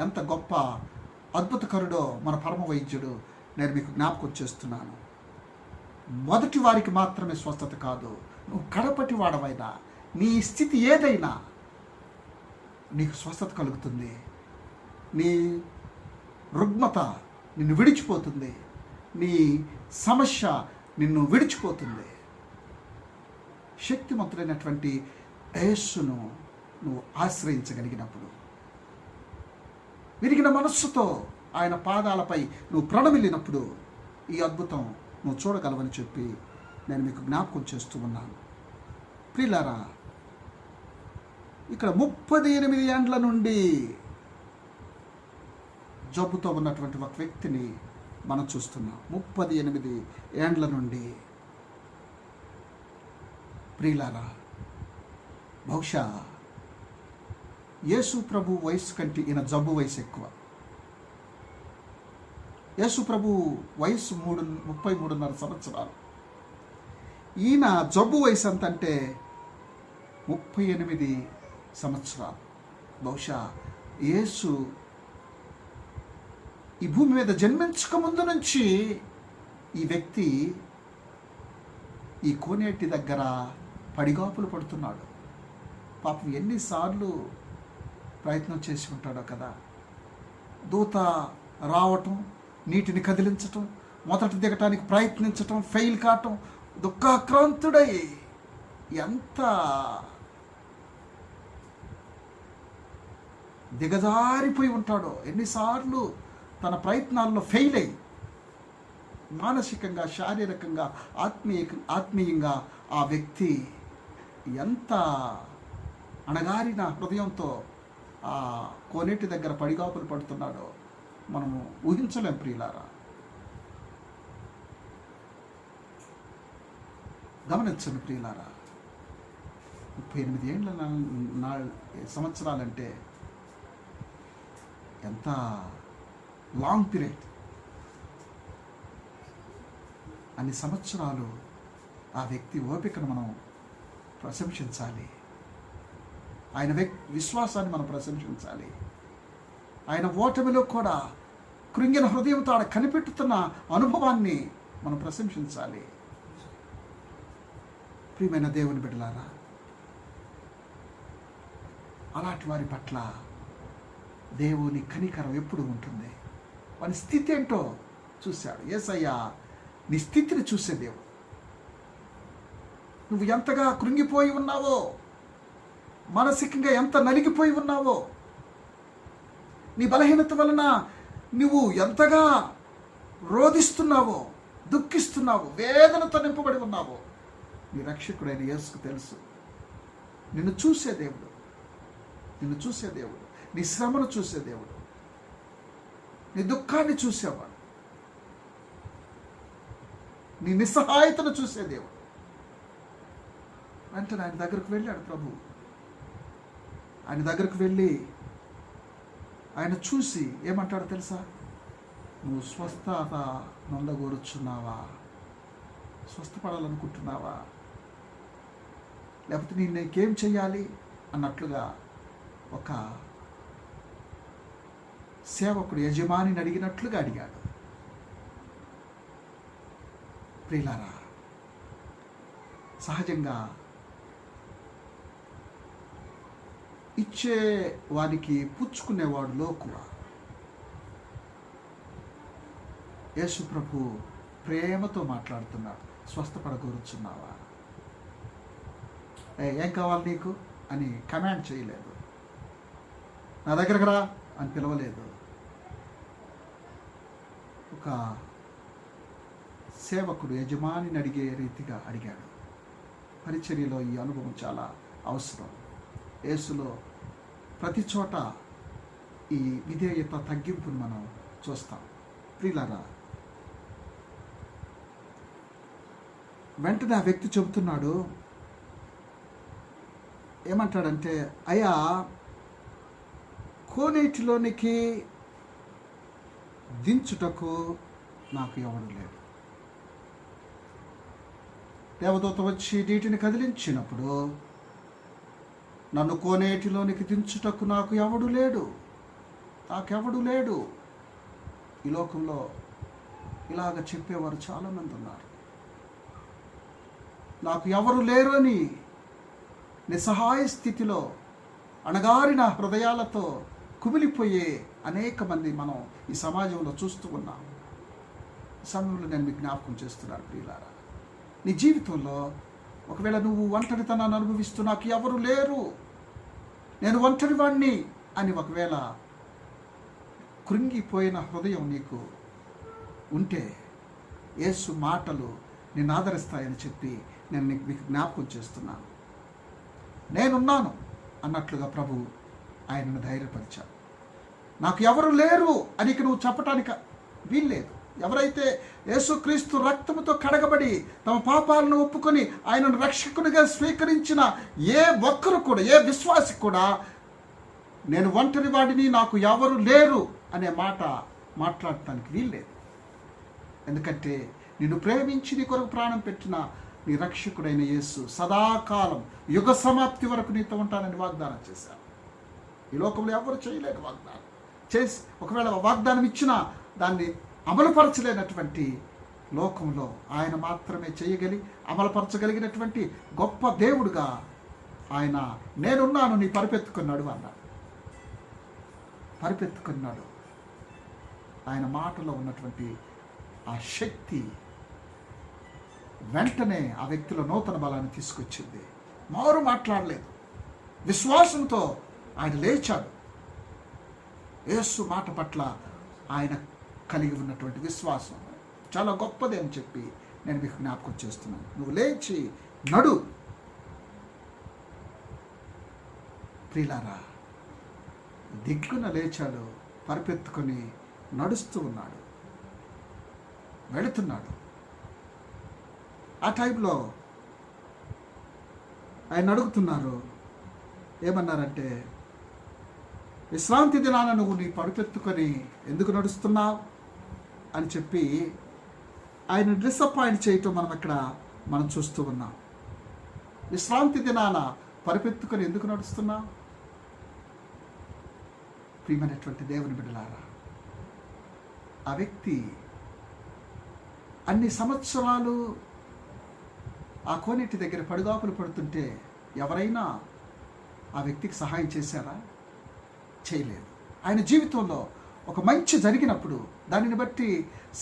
A: ఎంత గొప్ప అద్భుతకరుడో మన పరమ వైద్యుడు. నేను మీకు జ్ఞాపకం చేస్తున్నాను, మొదటి వారికి మాత్రమే స్వస్థత కాదు, నువ్వు కడపటి వాడవైనా, నీ స్థితి ఏదైనా నీకు స్వస్థత కలుగుతుంది. నీ రుగ్మత నిన్ను విడిచిపోతుంది, నీ సమస్య నిన్ను విడిచిపోతుంది. శక్తిమంతుడైనటువంటి యేసును నువ్వు ఆశ్రయించగలిగినప్పుడు, విరిగిన మనస్సుతో ఆయన పాదాలపై నువ్వు ప్రణమిల్లినప్పుడు ఈ అద్భుతం నువ్వు చూడగలవని చెప్పి నేను మీకు జ్ఞాపకం చేస్తూ ఉన్నాను. ప్రియులారా, ఇక్కడ 38 ఏండ్ల నుండి జబ్బుతో ఉన్నటువంటి ఒక వ్యక్తిని మనం చూస్తున్నాం. 38 ఏండ్ల నుండి. ప్రియులారా, బహుశా యేసు ప్రభు వయసు కంటే ఈయన జబ్బు వయసు ఎక్కువ. యేసు ప్రభు వయసు 33.5 సంవత్సరాలు. ఈయన జబ్బు వయసు ఎంతంటే 38 సంవత్సరాలు. బహుశా యేసు ఈ భూమి మీద జన్మించక ముందు నుంచి ఈ వ్యక్తి ఈ కోనేటి దగ్గర పడిగాపులు పడుతున్నాడు. పాపం ఎన్నిసార్లు ప్రయత్నం చేసి ఉంటాడో కదా. దూత రావటం, నీటిని కదిలించటం, మొదట దిగటానికి ప్రయత్నించటం, ఫెయిల్ కావటం, దుఃఖాక్రాంతుడై ఎంత దిగజారిపోయి ఉంటాడో. ఎన్నిసార్లు తన ప్రయత్నాల్లో ఫెయిల్ అయ్యి మానసికంగా, శారీరకంగా, ఆత్మీయంగా ఆ వ్యక్తి ఎంత అణగారిన హృదయంతో ఆ కోనేటి దగ్గర పడిగాపులు పడుతున్నాడో మనము ఊహించలేం ప్రియులారా. గమనించండి ప్రియులారా, 38 ఏండ్ల సంవత్సరాలంటే ఎంత లాంగ్ పీరియడ్. అన్ని సంవత్సరాలు ఆ వ్యక్తి ఓపికను మనం ప్రశంసించాలి. ఆయన విశ్వాసాన్ని మనం ప్రశంసించాలి. ఆయన ఓటమిలో కూడా కృంగిన హృదయంతో ఆడ కనిపెట్టుతున్న అనుభవాన్ని మనం ప్రశంసించాలి. ప్రియమైన దేవుని బిడ్డలారా, అలాంటి వారి పట్ల దేవుని కనికరం ఎప్పుడు ఉంటుంది. వాని స్థితి ఏంటో చూశాడు యేసయ్య. నీ స్థితిని చూసే దేవుడు. నువ్వు ఎంతగా కృంగిపోయి ఉన్నావో, మానసికంగా ఎంత నలిగిపోయి ఉన్నావో, నీ బలహీనత వలన నువ్వు ఎంతగా రోధిస్తున్నావో, దుఃఖిస్తున్నావో, వేదనతో నింపబడి ఉన్నావో నీ రక్షకుడైన యేసుకు తెలుసు. నిన్ను చూసే దేవుడు, నిన్ను చూసే దేవుడు, నీ శ్రమను చూసే దేవుడు. నీ దుఃఖాన్ని చూసేవాడు, నీ నిస్సహాయతను చూసే దేవుడు. వెంటనే ఆయన దగ్గరకు వెళ్ళాడు ప్రభు. ఆయన దగ్గరకు వెళ్ళి ఆయన చూసి ఏమంటాడో తెలుసా? నువ్వు స్వస్థత నొందగోరుచున్నావా? స్వస్థపడాలనుకుంటున్నావా? లేకపోతే నేను నీకేం చెయ్యాలి అన్నట్లుగా ఒక సేవకుడు యజమానిని అడిగినట్లుగా అడిగాడు. ప్రియులారా, సహజంగా ఇచ్చే వారికి పుచ్చుకునేవాడు లోకువ. యేసు ప్రభు ప్రేమతో మాట్లాడుతున్నాడు. స్వస్థపడగోరుచున్నావా? ఏం కావాలి నీకు అని కమాండ్ చేయలేదు. నా దగ్గరకు రా అని పిలవలేదు. ఒక సేవకుడు యజమానిని అడిగే రీతిగా అడిగాడు. పరిచర్యలో ఈ అనుభవం చాలా అవసరం. యేసులో ప్రతి చోట ఈ విధేయత తగ్గింపును మనం చూస్తాం. ప్రియులారా, వెంటనే ఆ వ్యక్తి చెబుతున్నాడు, ఏమంటాడంటే, అయ్యా, కోనేటిలోనికి దించుటకు నాకు ఎవడు లేడు. దేవదూత వచ్చి నీటిని కదిలించినప్పుడు నన్ను కోనేటిలోనికి దించుటకు నాకు ఎవడు లేడు, నాకెవడు లేడు. ఈ లోకంలో ఇలాగ చెప్పేవారు చాలామంది ఉన్నారు. నాకు ఎవరు లేరు అని నిస్సహాయ స్థితిలో అణగారిన హృదయాలతో కుమిలిపోయే అనేక మంది మనం ఈ సమాజంలో చూస్తూ ఉన్నాం. ఈ సమయంలో నేను మీకు జ్ఞాపకం చేస్తున్నాను ప్రియులారా, నీ జీవితంలో ఒకవేళ నువ్వు ఒంటరితనాన్ని అనుభవిస్తూ నాకు ఎవరు లేరు, నేను ఒంటరి వాణ్ణి అని ఒకవేళ కృంగిపోయిన హృదయం నీకు ఉంటే, యేసు మాటలు నిన్ను ఆదరిస్తాయని చెప్పి నేను మీకు జ్ఞాపకం చేస్తున్నాను. నేనున్నాను అన్నట్లుగా ప్రభు ఆయనను ధైర్యపరిచాడు. నాకు ఎవరు లేరు అని నువ్వు చెప్పటానికి వీల్లేదు. ఎవరైతే యేసుక్రీస్తు రక్తముతో కడగబడి తమ పాపాలను ఒప్పుకొని ఆయనను రక్షకునిగా స్వీకరించిన ఏ ఒక్కరు కూడా, ఏ విశ్వాసి కూడా నేను ఒంటరి వాడిని, నాకు ఎవరు లేరు అనే మాట మాట్లాడటానికి వీల్లేదు. ఎందుకంటే నిన్ను ప్రేమించి నీ కొరకు ప్రాణం పెట్టిన నీ రక్షకుడైన యేసు సదాకాలం యుగ సమాప్తి వరకు నీతో ఉంటానని వాగ్దానం చేశాను. ఈ లోకంలో ఎవరు చేయలేని వాగ్దానం చేసి, ఒకవేళ వాగ్దానం ఇచ్చినా దాన్ని అమలుపరచలేనటువంటి లోకంలో ఆయన మాత్రమే అమలుపరచగలిగినటువంటి గొప్ప దేవుడుగా ఆయన నేనున్నాను నీ పరిపెత్తుకున్నాడు అన్నాడు. పరిపెత్తుకున్నాడు. ఆయన మాటలో ఉన్నటువంటి ఆ శక్తి వెంటనే ఆ వ్యక్తిలో నూతన బలాన్ని తీసుకొచ్చింది. మారు మాట్లాడలేదు. విశ్వాసంతో ఆయన లేచాడు. యేసు మాట పట్ల ఆయన కలిగి ఉన్నటువంటి విశ్వాసం చాలా గొప్పది అని చెప్పి నేను మీకు జ్ఞాపకం చేస్తున్నాను. నువ్వు లేచి నడు. ప్రియులారా, దిగ్గున లేచాడు, పరిపెత్తుకొని నడుస్తూ ఉన్నాడు, వెళుతున్నాడు. ఆ టైంలో ఆయన అడుగుతున్నారు, ఏమన్నారంటే, విశ్రాంతి దినాన నువ్వు నీ పరిపెత్తుకొని ఎందుకు నడుస్తున్నావు అని చెప్పి ఆయన డిసప్పాయింట్ చేయటం మనం చూస్తూ ఉన్నాం. విశ్రాంతి దినాన పరిపెత్తుకొని ఎందుకు నడుస్తున్నావు? ప్రియమైనటువంటి దేవుని బిడ్డలారా, ఆ వ్యక్తి అన్ని సంవత్సరాలు ఆ కోనేటి దగ్గర పడుగాపులు పడుతుంటే ఎవరైనా ఆ వ్యక్తికి సహాయం చేశారా? చేయలేదు. ఆయన జీవితంలో ఒక మంచి జరిగినప్పుడు దానిని బట్టి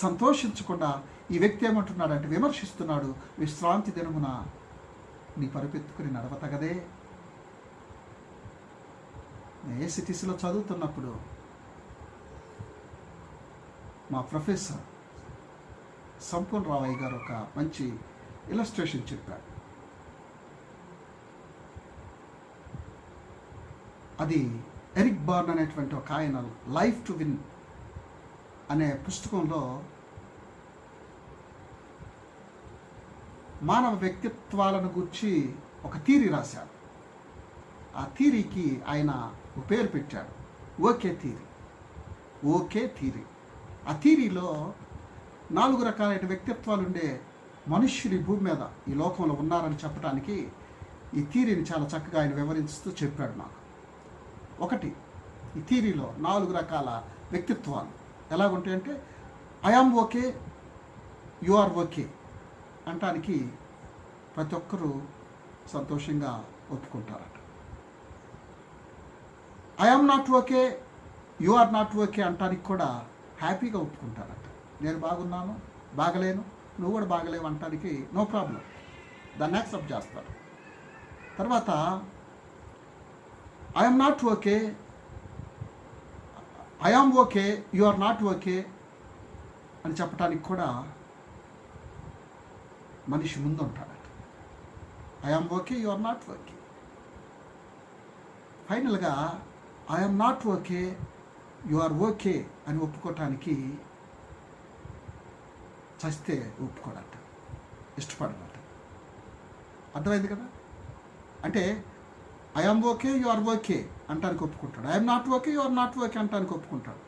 A: సంతోషించకుండా ఈ వ్యక్తి ఏమంటున్నాడంటే, విమర్శిస్తున్నాడు. విశ్రాంతి దినమున నీ పరిపెత్తుకుని నడవతగదే. నేను ఏసిటీసీలో చదువుతున్నప్పుడు మా ప్రొఫెసర్ సంపూర్ణ రావయ్య గారు ఒక మంచి ఇలస్ట్రేషన్ చెప్పాడు. అది ఎరిక్ బార్న్ అనేటువంటి ఒక ఆయన లైఫ్ టు విన్ అనే పుస్తకంలో మానవ వ్యక్తిత్వాలను గురించి ఒక థీరీ రాశాడు. ఆ థీరీకి ఆయన ఒక పేరు పెట్టాడు, ఓకే థీరీ. Okay theory. ఆ థీరీలో 4 రకాలైన వ్యక్తిత్వాలు ఉండే మనుష్యులు ఈ భూమి మీద ఈ లోకంలో ఉన్నారని చెప్పడానికి ఈ థీరీని చాలా చక్కగా ఆయన వివరిస్తూ చెప్పాడు నాకు. ఒకటి, ఈ థీరీలో 4 రకాల వ్యక్తిత్వాలు ఎలాగుంటాయంటే, I am okay, you are okay అంటానికి ప్రతి ఒక్కరూ సంతోషంగా ఒప్పుకుంటారట. I am not okay, you are not okay అంటానికి కూడా హ్యాపీగా ఒప్పుకుంటారట. నేను బాగున్నాను, బాగలేను, నువ్వు కూడా బాగలేవు అంటానికి నో ప్రాబ్లం, దాన్ని యాక్సెప్ట్ చేస్తారు. తర్వాత I am not okay, I am okay, you are not okay అని చెప్పడానికి కూడా మనిషి ముందు ఉంటాడట. I am okay, you are not okay. ఫైనల్గా I am not okay, you are okay అని ఒప్పుకోవటానికి చస్తే ఒప్పుకోడట, ఇష్టపడదట. అర్థమైంది కదా? అంటే I am okay, you are okay అంటానికి ఒప్పుకుంటాడు. I'm not okay, you are not okay అంటానికి ఒప్పుకుంటాడు.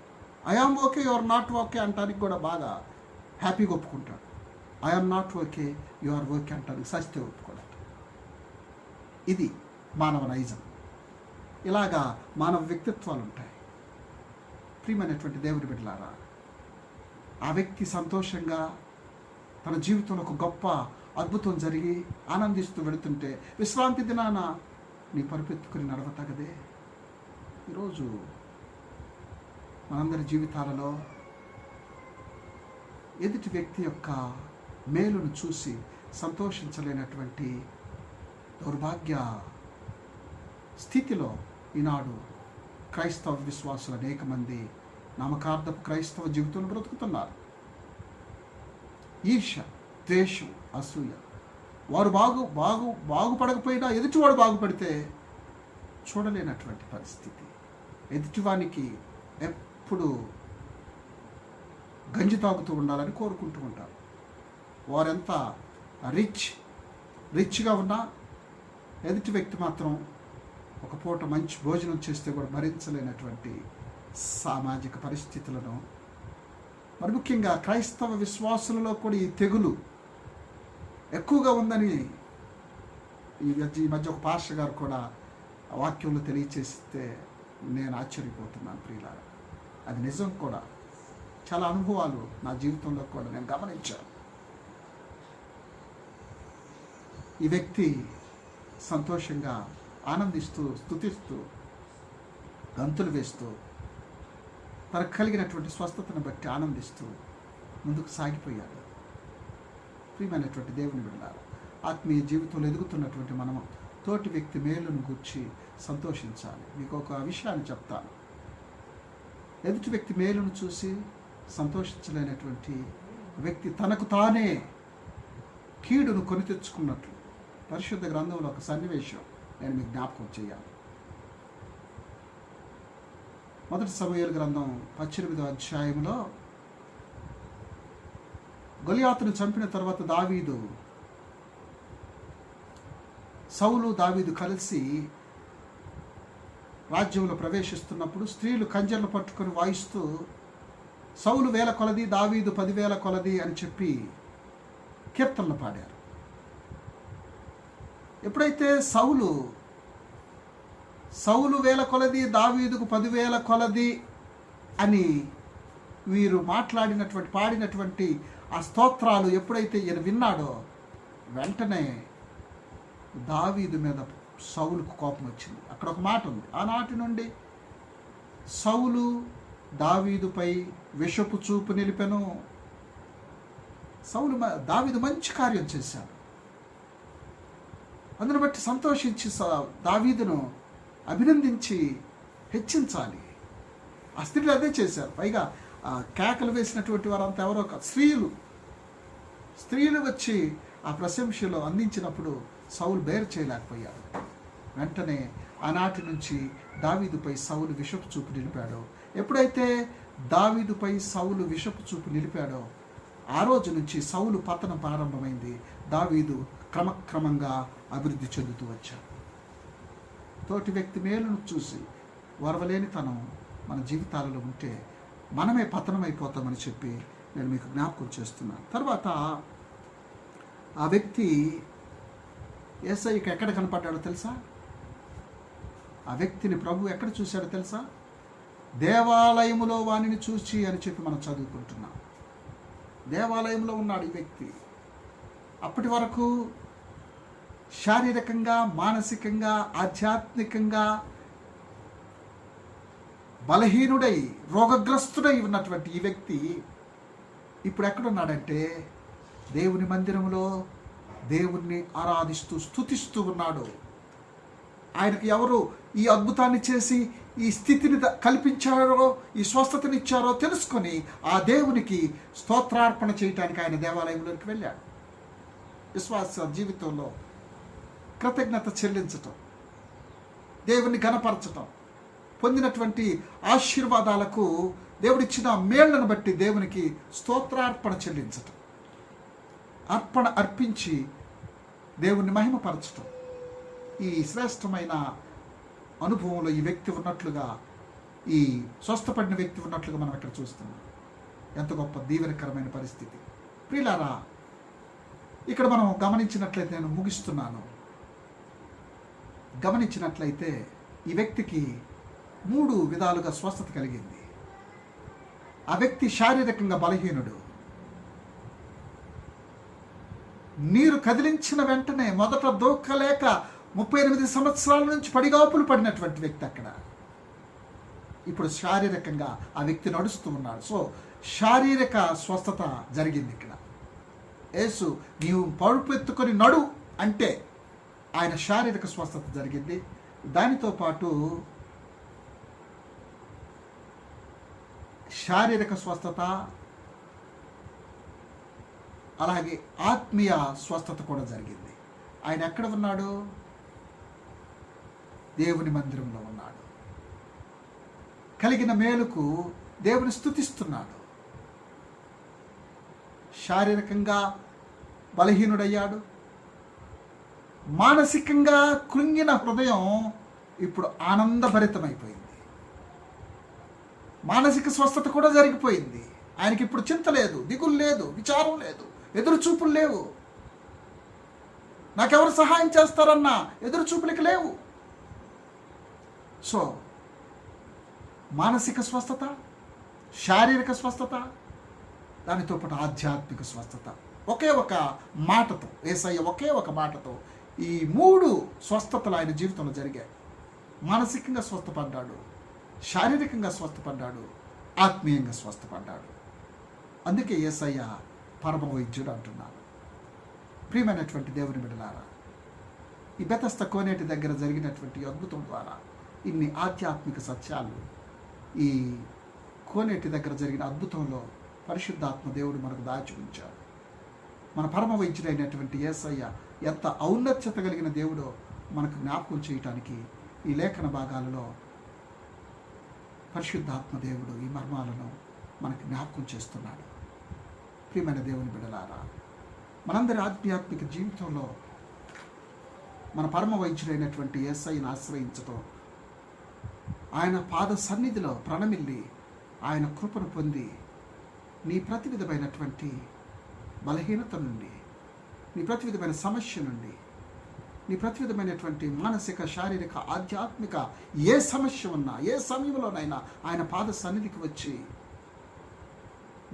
A: I am okay, you are not okay అంటానికి కూడా బాగా హ్యాపీగా ఒప్పుకుంటాడు. I am not okay, you are okay అంటానికి సస్తే ఒప్పుకోడట. ఇది మానవ నైజం. ఇలాగా మానవ వ్యక్తిత్వాలు ఉంటాయి. ప్రియమైనటువంటి దేవుని బిడ్డలారా, ఆ వ్యక్తి సంతోషంగా తన జీవితంలో ఒక గొప్ప అద్భుతం జరిగి ఆనందిస్తూ వెళుతుంటే విశ్రాంతి దినాన నీ పరుపెత్తుకుని నడవతగదే. ఈరోజు మనందరి జీవితాలలో ఎదుటి వ్యక్తి యొక్క మేలును చూసి సంతోషించలేనటువంటి దౌర్భాగ్య స్థితిలో ఈనాడు క్రైస్తవ విశ్వాసులు అనేక మంది నామకార్థపు క్రైస్తవ జీవితంలో బ్రతుకుతున్నారు. ఈర్ష్య, ద్వేషం, అసూయ. వారు బాగుపడకపోయినా ఎదుటివాడు బాగుపడితే చూడలేనటువంటి పరిస్థితి. ఎదుటివానికి ఎప్పుడు గంజి తాగుతూ ఉండాలని కోరుకుంటూ ఉంటారు. వారెంత రిచ్గా ఉన్నా ఎదుటి వ్యక్తి మాత్రం ఒక పూట మంచి భోజనం చేస్తే కూడా భరించలేనటువంటి సామాజిక పరిస్థితులను, మరి ముఖ్యంగా క్రైస్తవ విశ్వాసులలో కూడా ఈ తెగులు ఎక్కువగా ఉందని ఈ మధ్య ఒక పాస్టర్ గారు కూడా వాక్యంలో తెలియచేస్తే నేను ఆశ్చర్యపోతున్నాను ప్రియులారా. అది నిజం కూడా. చాలా అనుభవాలు నా జీవితంలో కూడా నేను గమనించాను. ఈ వ్యక్తి సంతోషంగా ఆనందిస్తూ, స్తుతిస్తూ, గంతులు వేస్తూ, తనకు కలిగినటువంటి స్వస్థతను బట్టి ఆనందిస్తూ ముందుకు సాగిపోయాడు. ప్రియమైనటువంటి దేవుని బిడ్డలారా, ఆత్మీయ జీవితంలో ఎదుగుతున్నటువంటి మనము తోటి వ్యక్తి మేలును గూర్చి సంతోషించాలి. మీకు ఒక విషయాన్ని చెప్తాను. ఎదుటి వ్యక్తి మేలును చూసి సంతోషించలేనటువంటి వ్యక్తి తనకు తానే కీడును కొని తెచ్చుకున్నట్లు పరిశుద్ధ గ్రంథంలో ఒక సన్నివేశం నేను మీకు జ్ఞాపకం చేయాలి. 1 సమూయేలు గ్రంథం 18వ అధ్యాయంలో గొలియాతును చంపిన తర్వాత సౌలు దావీదు కలిసి రాజ్యంలో ప్రవేశిస్తున్నప్పుడు స్త్రీలు కంజర్లు పట్టుకొని వాయిస్తూ సౌలు 1000 కొలది, దావీదు 10,000 కొలది అని చెప్పి కీర్తనలు పాడారు. ఎప్పుడైతే సౌలు 1000 కొలది, దావీదుకు 10,000 కొలది అని వీరు పాడినటువంటి ఆ స్తోత్రాలు ఎప్పుడైతే ఈయన విన్నాడో వెంటనే దావీదు మీద సౌలుకు కోపం వచ్చింది. అక్కడ ఒక మాట ఉంది. ఆనాటి నుండి సౌలు దావీదుపై విషపు చూపు నిలిపెను. దావీదు మంచి కార్యం చేశాడు. అందును బట్టి సంతోషించి దావీదును అభినందించి హెచ్చించాలి. ఆ స్త్రీలు అదే చేశారు. పైగా కేకలు వేసినటువంటి వారంతా ఎవరో స్త్రీలు వచ్చి ఆ ప్రశంసలో అందించినప్పుడు సౌలు బేర్ చేయలేకపోయాడు. వెంటనే ఆనాటి నుంచి దావీదుపై సౌలు విషపు చూపు నిలిపాడో, ఎప్పుడైతే దావీదుపై సౌలు విషపు చూపు నిలిపాడో ఆ రోజు నుంచి సౌలు పతనం ప్రారంభమైంది. దావీదు క్రమక్రమంగా అభివృద్ధి చెందుతూ వచ్చాడు. తోటి వ్యక్తి మేలును చూసి వరవలేని తనం మన జీవితాలలో ఉంటే మనమే పతనమైపోతామని చెప్పి నేను మీకు జ్ఞాపకం చేస్తున్నాను. తర్వాత ఆ వ్యక్తి యేసయ్యకి ఎక్కడ కనపడ్డాడో తెలుసా? ఆ వ్యక్తిని ప్రభు ఎక్కడ చూశాడో తెలుసా? దేవాలయములో వానిని చూచి అని చెప్పి మనం చదువుకుంటున్నాం. దేవాలయంలో ఉన్నాడు ఈ వ్యక్తి. అప్పటి వరకు శారీరకంగా, మానసికంగా, ఆధ్యాత్మికంగా బలహీనుడై రోగగ్రస్తుడై ఉన్నటువంటి ఈ వ్యక్తి ఇప్పుడు ఎక్కడున్నాడంటే దేవుని మందిరంలో దేవుణ్ణి ఆరాధిస్తూ స్తుతిస్తూ ఉన్నాడు. ఆయనకు ఎవరు ఈ అద్భుతాన్ని చేసి ఈ స్థితిని కల్పించారో, ఈ స్వస్థతనిచ్చారో తెలుసుకొని ఆ దేవునికి స్తోత్రార్పణ చేయటానికి ఆయన దేవాలయంలోకి వెళ్ళాడు. విశ్వాస జీవితంలో కృతజ్ఞత చెల్లించటం, దేవుని ఘనపరచటం, పొందినటువంటి ఆశీర్వాదాలకు దేవుడిచ్చిన మేళ్లను బట్టి దేవునికి స్తోత్రార్పణ చెల్లించటం, అర్పణ అర్పించి దేవుణ్ణి మహిమపరచటం. ఈ శ్రేష్టమైన అనుభవంలో ఈ వ్యక్తి ఉన్నట్లుగా, ఈ స్వస్థపడిన వ్యక్తి ఉన్నట్లుగా మనం ఇక్కడ చూస్తున్నాం. ఎంత గొప్ప దీవెనకరమైన పరిస్థితి. ప్రియులారా, ఇక్కడ మనం గమనించినట్లయితే, నేను ముగిస్తున్నాను, గమనించినట్లయితే ఈ వ్యక్తికి 3 విధాలుగా స్వస్థత కలిగింది. ఆ వ్యక్తి శారీరకంగా బలహీనుడు. నీరు కదిలించిన వెంటనే మొదట దూకలేక 38 సంవత్సరాల నుంచి పడిగాపులు పడినటువంటి వ్యక్తి అక్కడ ఇప్పుడు శారీరకంగా ఆ వ్యక్తి నడుస్తూ ఉన్నాడు. సో శారీరక స్వస్థత జరిగింది ఇక్కడ. యేసు నీవు పరుపెత్తుకొని నడు అంటే ఆయన శారీరక స్వస్థత జరిగింది. దానితో పాటు శారీరక స్వస్థత, అలాగే ఆత్మీయ స్వస్థత కూడా జరిగింది. ఆయన ఎక్కడ ఉన్నాడు? దేవుని మందిరంలో ఉన్నాడు. కలిగిన మేలుకు దేవుని స్తుతిస్తున్నాడు. శారీరకంగా బలహీనుడయ్యాడు. మానసికంగా కృంగిన హృదయం ఇప్పుడు ఆనందభరితమైపోయింది. మానసిక స్వస్థత కూడా జరిగిపోయింది. ఆయనకి ఇప్పుడు చింత లేదు, దిగులు లేదు, విచారం లేదు, ఎదురు చూపులు లేవు. నాకెవరు సహాయం చేస్తారన్నా ఎదురు చూపులకి లేవు. సో మానసిక స్వస్థత, శారీరక స్వస్థత, దానితో పాటు ఆధ్యాత్మిక స్వస్థత ఒకే ఒక మాటతో, యేసయ్య ఒకే ఒక మాటతో ఈ 3 స్వస్థతలు ఆయన జీవితంలో జరిగాయి. మానసికంగా స్వస్థపడ్డాడు, శారీరకంగా స్వస్థపడ్డాడు, ఆత్మీయంగా స్వస్థపడ్డాడు. అందుకే యేసయ్య పరమ వైద్యుడు అంటున్నాను. ప్రియమైనటువంటి దేవుని బిడ్డలారా, ఈ బెతస్త కోనేటి దగ్గర జరిగినటువంటి అద్భుతం ద్వారా ఇన్ని ఆధ్యాత్మిక సత్యాలు, ఈ కోనేటి దగ్గర జరిగిన అద్భుతంలో పరిశుద్ధాత్మ దేవుడు మనకు దాచి ఉంచాడు. మన పరమ వైద్యుడైనటువంటి యేసయ్య ఎంత ఔన్నత్యత కలిగిన దేవుడో మనకు జ్ఞాపకం చేయటానికి ఈ లేఖన భాగాలలో పరిశుద్ధాత్మ దేవుడు ఈ మర్మాలను మనకు జ్ఞాపకం చేస్తున్నాడు. ప్రియమైన దేవుని బిడ్డలారా, మనందరి ఆధ్యాత్మిక జీవితంలో మన పరమ వైద్యుడైనటువంటి యేసయ్యను ఆశ్రయించటం, ఆయన పాద సన్నిధిలో ప్రణమిల్లి ఆయన కృపను పొంది నీ ప్రతి విధమైనటువంటి బలహీనత నుండి, నీ ప్రతి విధమైన సమస్య నుండి, నీ ప్రతి విధమైనటువంటి మానసిక, శారీరక, ఆధ్యాత్మిక ఏ సమస్య ఉన్నా, ఏ సమయంలోనైనా ఆయన పాద సన్నిధికి వచ్చి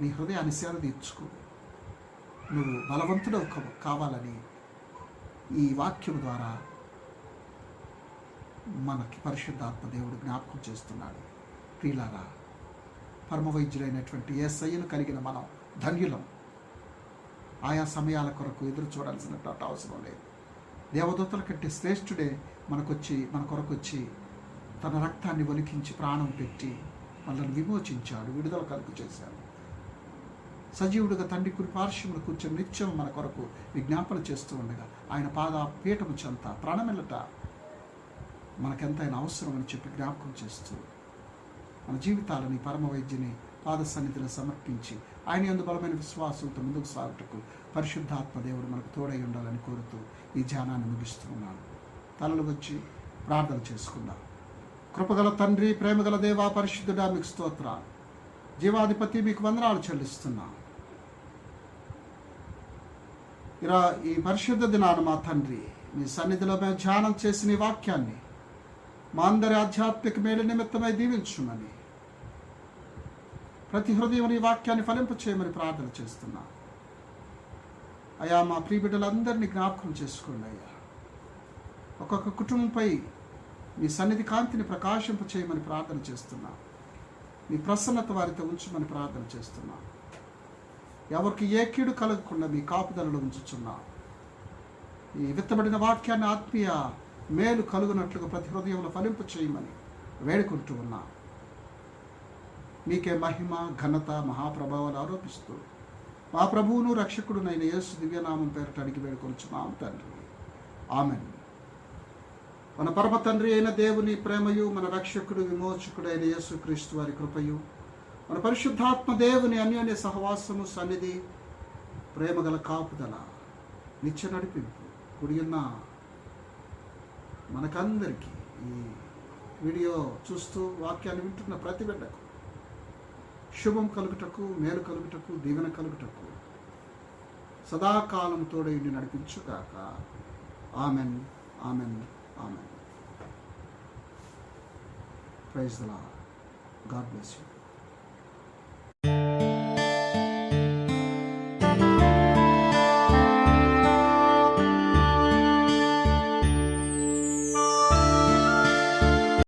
A: నీ హృదయాన్ని సేదతీర్చుకో. నువ్వు బలవంతుడు కావాలని ఈ వాక్యం ద్వారా మనకి పరిశుద్ధాత్మ దేవుడు జ్ఞాపకం చేస్తున్నాడు. ప్రియులారా, పరమ వైద్యులైనటువంటి యేసయ్యను కలిగిన మనం ధన్యులం. ఆయా సమయాల కొరకు ఎదురు చూడాల్సినటువంటి అవసరం లేదు. దేవదూతల కంటే శ్రేష్ఠుడే మన కొరకు వచ్చి తన రక్తాన్ని ఒలికించి ప్రాణం పెట్టి మనల్ని విమోచించాడు, విడుదల కలుగు చేశాడు. సజీవుడుగా తండ్రి కుడి పార్శ్వమున కూర్చొని నిత్యం మన కొరకు విజ్ఞాపన చేస్తూ ఉండగా ఆయన పాద పీఠము చెంత ప్రాణమిల్లట మనకెంతైనా అవసరం అని చెప్పి జ్ఞాపకం చేస్తూ మన జీవితాలని పరమ వైద్యుని పాద సన్నిధిలో సమర్పించి ఆయన యందు బలమైన విశ్వాసంతో ముందుకు సాగుటకు పరిశుద్ధాత్మ దేవుడు మనకు తోడై ఉండాలని కోరుతూ ఈ ధ్యానాన్ని ముగిస్తున్నాను. తలలు వచ్చి ప్రార్థన చేసుకుందాం. కృపగల తండ్రి, ప్రేమగల దేవా, పరిశుద్ధుడా, మీకు స్తోత్రాలు. జీవాధిపతి, మీకు వందనాలు చెల్లిస్తున్నా. ఈ పరిశుద్ధ దినాన మా తండ్రి, మీ సన్నిధిలో మేము ధ్యానం చేసిన ఈ వాక్యాన్ని మా అందరి ఆధ్యాత్మిక మేలు నిమిత్తమై దీవించుమని, ప్రతి హృదయం ఈ వాక్యాన్ని ఫలింప చేయమని ప్రార్థన చేస్తున్నా. అయా, మా ప్రియబిడ్డలందరినీ జ్ఞాపకం చేసుకోండి అయ్యా. ఒక్కొక్క కుటుంబంపై మీ సన్నిధి కాంతిని ప్రకాశింప చేయమని ప్రార్థన చేస్తున్నా. మీ ప్రసన్నత వారితో ఉంచమని ప్రార్థన చేస్తున్నా. ఎవరికి ఏ కీడు కలగకుండా మీ కాపుదలలో ఉంచుచున్నా. ఈ విత్తబడిన వాక్యాన్ని ఆత్మీయ మేలు కలుగునట్లుగా ప్రతి హృదయంలో ఫలింపు చేయమని వేడుకుంటూ ఉన్నా. మీకే మహిమ, ఘనత, మహాప్రభావాలు ఆరోపిస్తూ మా ప్రభువును రక్షకుడునైన యేసు దివ్యనామం పేరిట అడిగి వేడుకొంచున్నాం తండ్రి. ఆమెన్. మన పరమ తండ్రి అయిన దేవుని ప్రేమయు, మన రక్షకుడు విమోచకుడైన యేసుక్రీస్తు వారి కృపయు, మన పరిశుద్ధాత్మ దేవుని అన్యోన్య సహవాసము, సన్నిధి, ప్రేమగల కాపుదల, నిత్య నడిపింపు కుడియున్న మనకందరికీ, ఈ వీడియో చూస్తూ వాక్యాన్ని వింటున్న ప్రతి బిడ్డకు శుభం కలుగుటకు, మేలు కలుగుటకు, దీవెన కలుగుటకు సదాకాలం తోడైండి నడిపించుగాక. ఆమెన్, ఆమెన్, ఆమెన్. Praise the Lord. God bless you.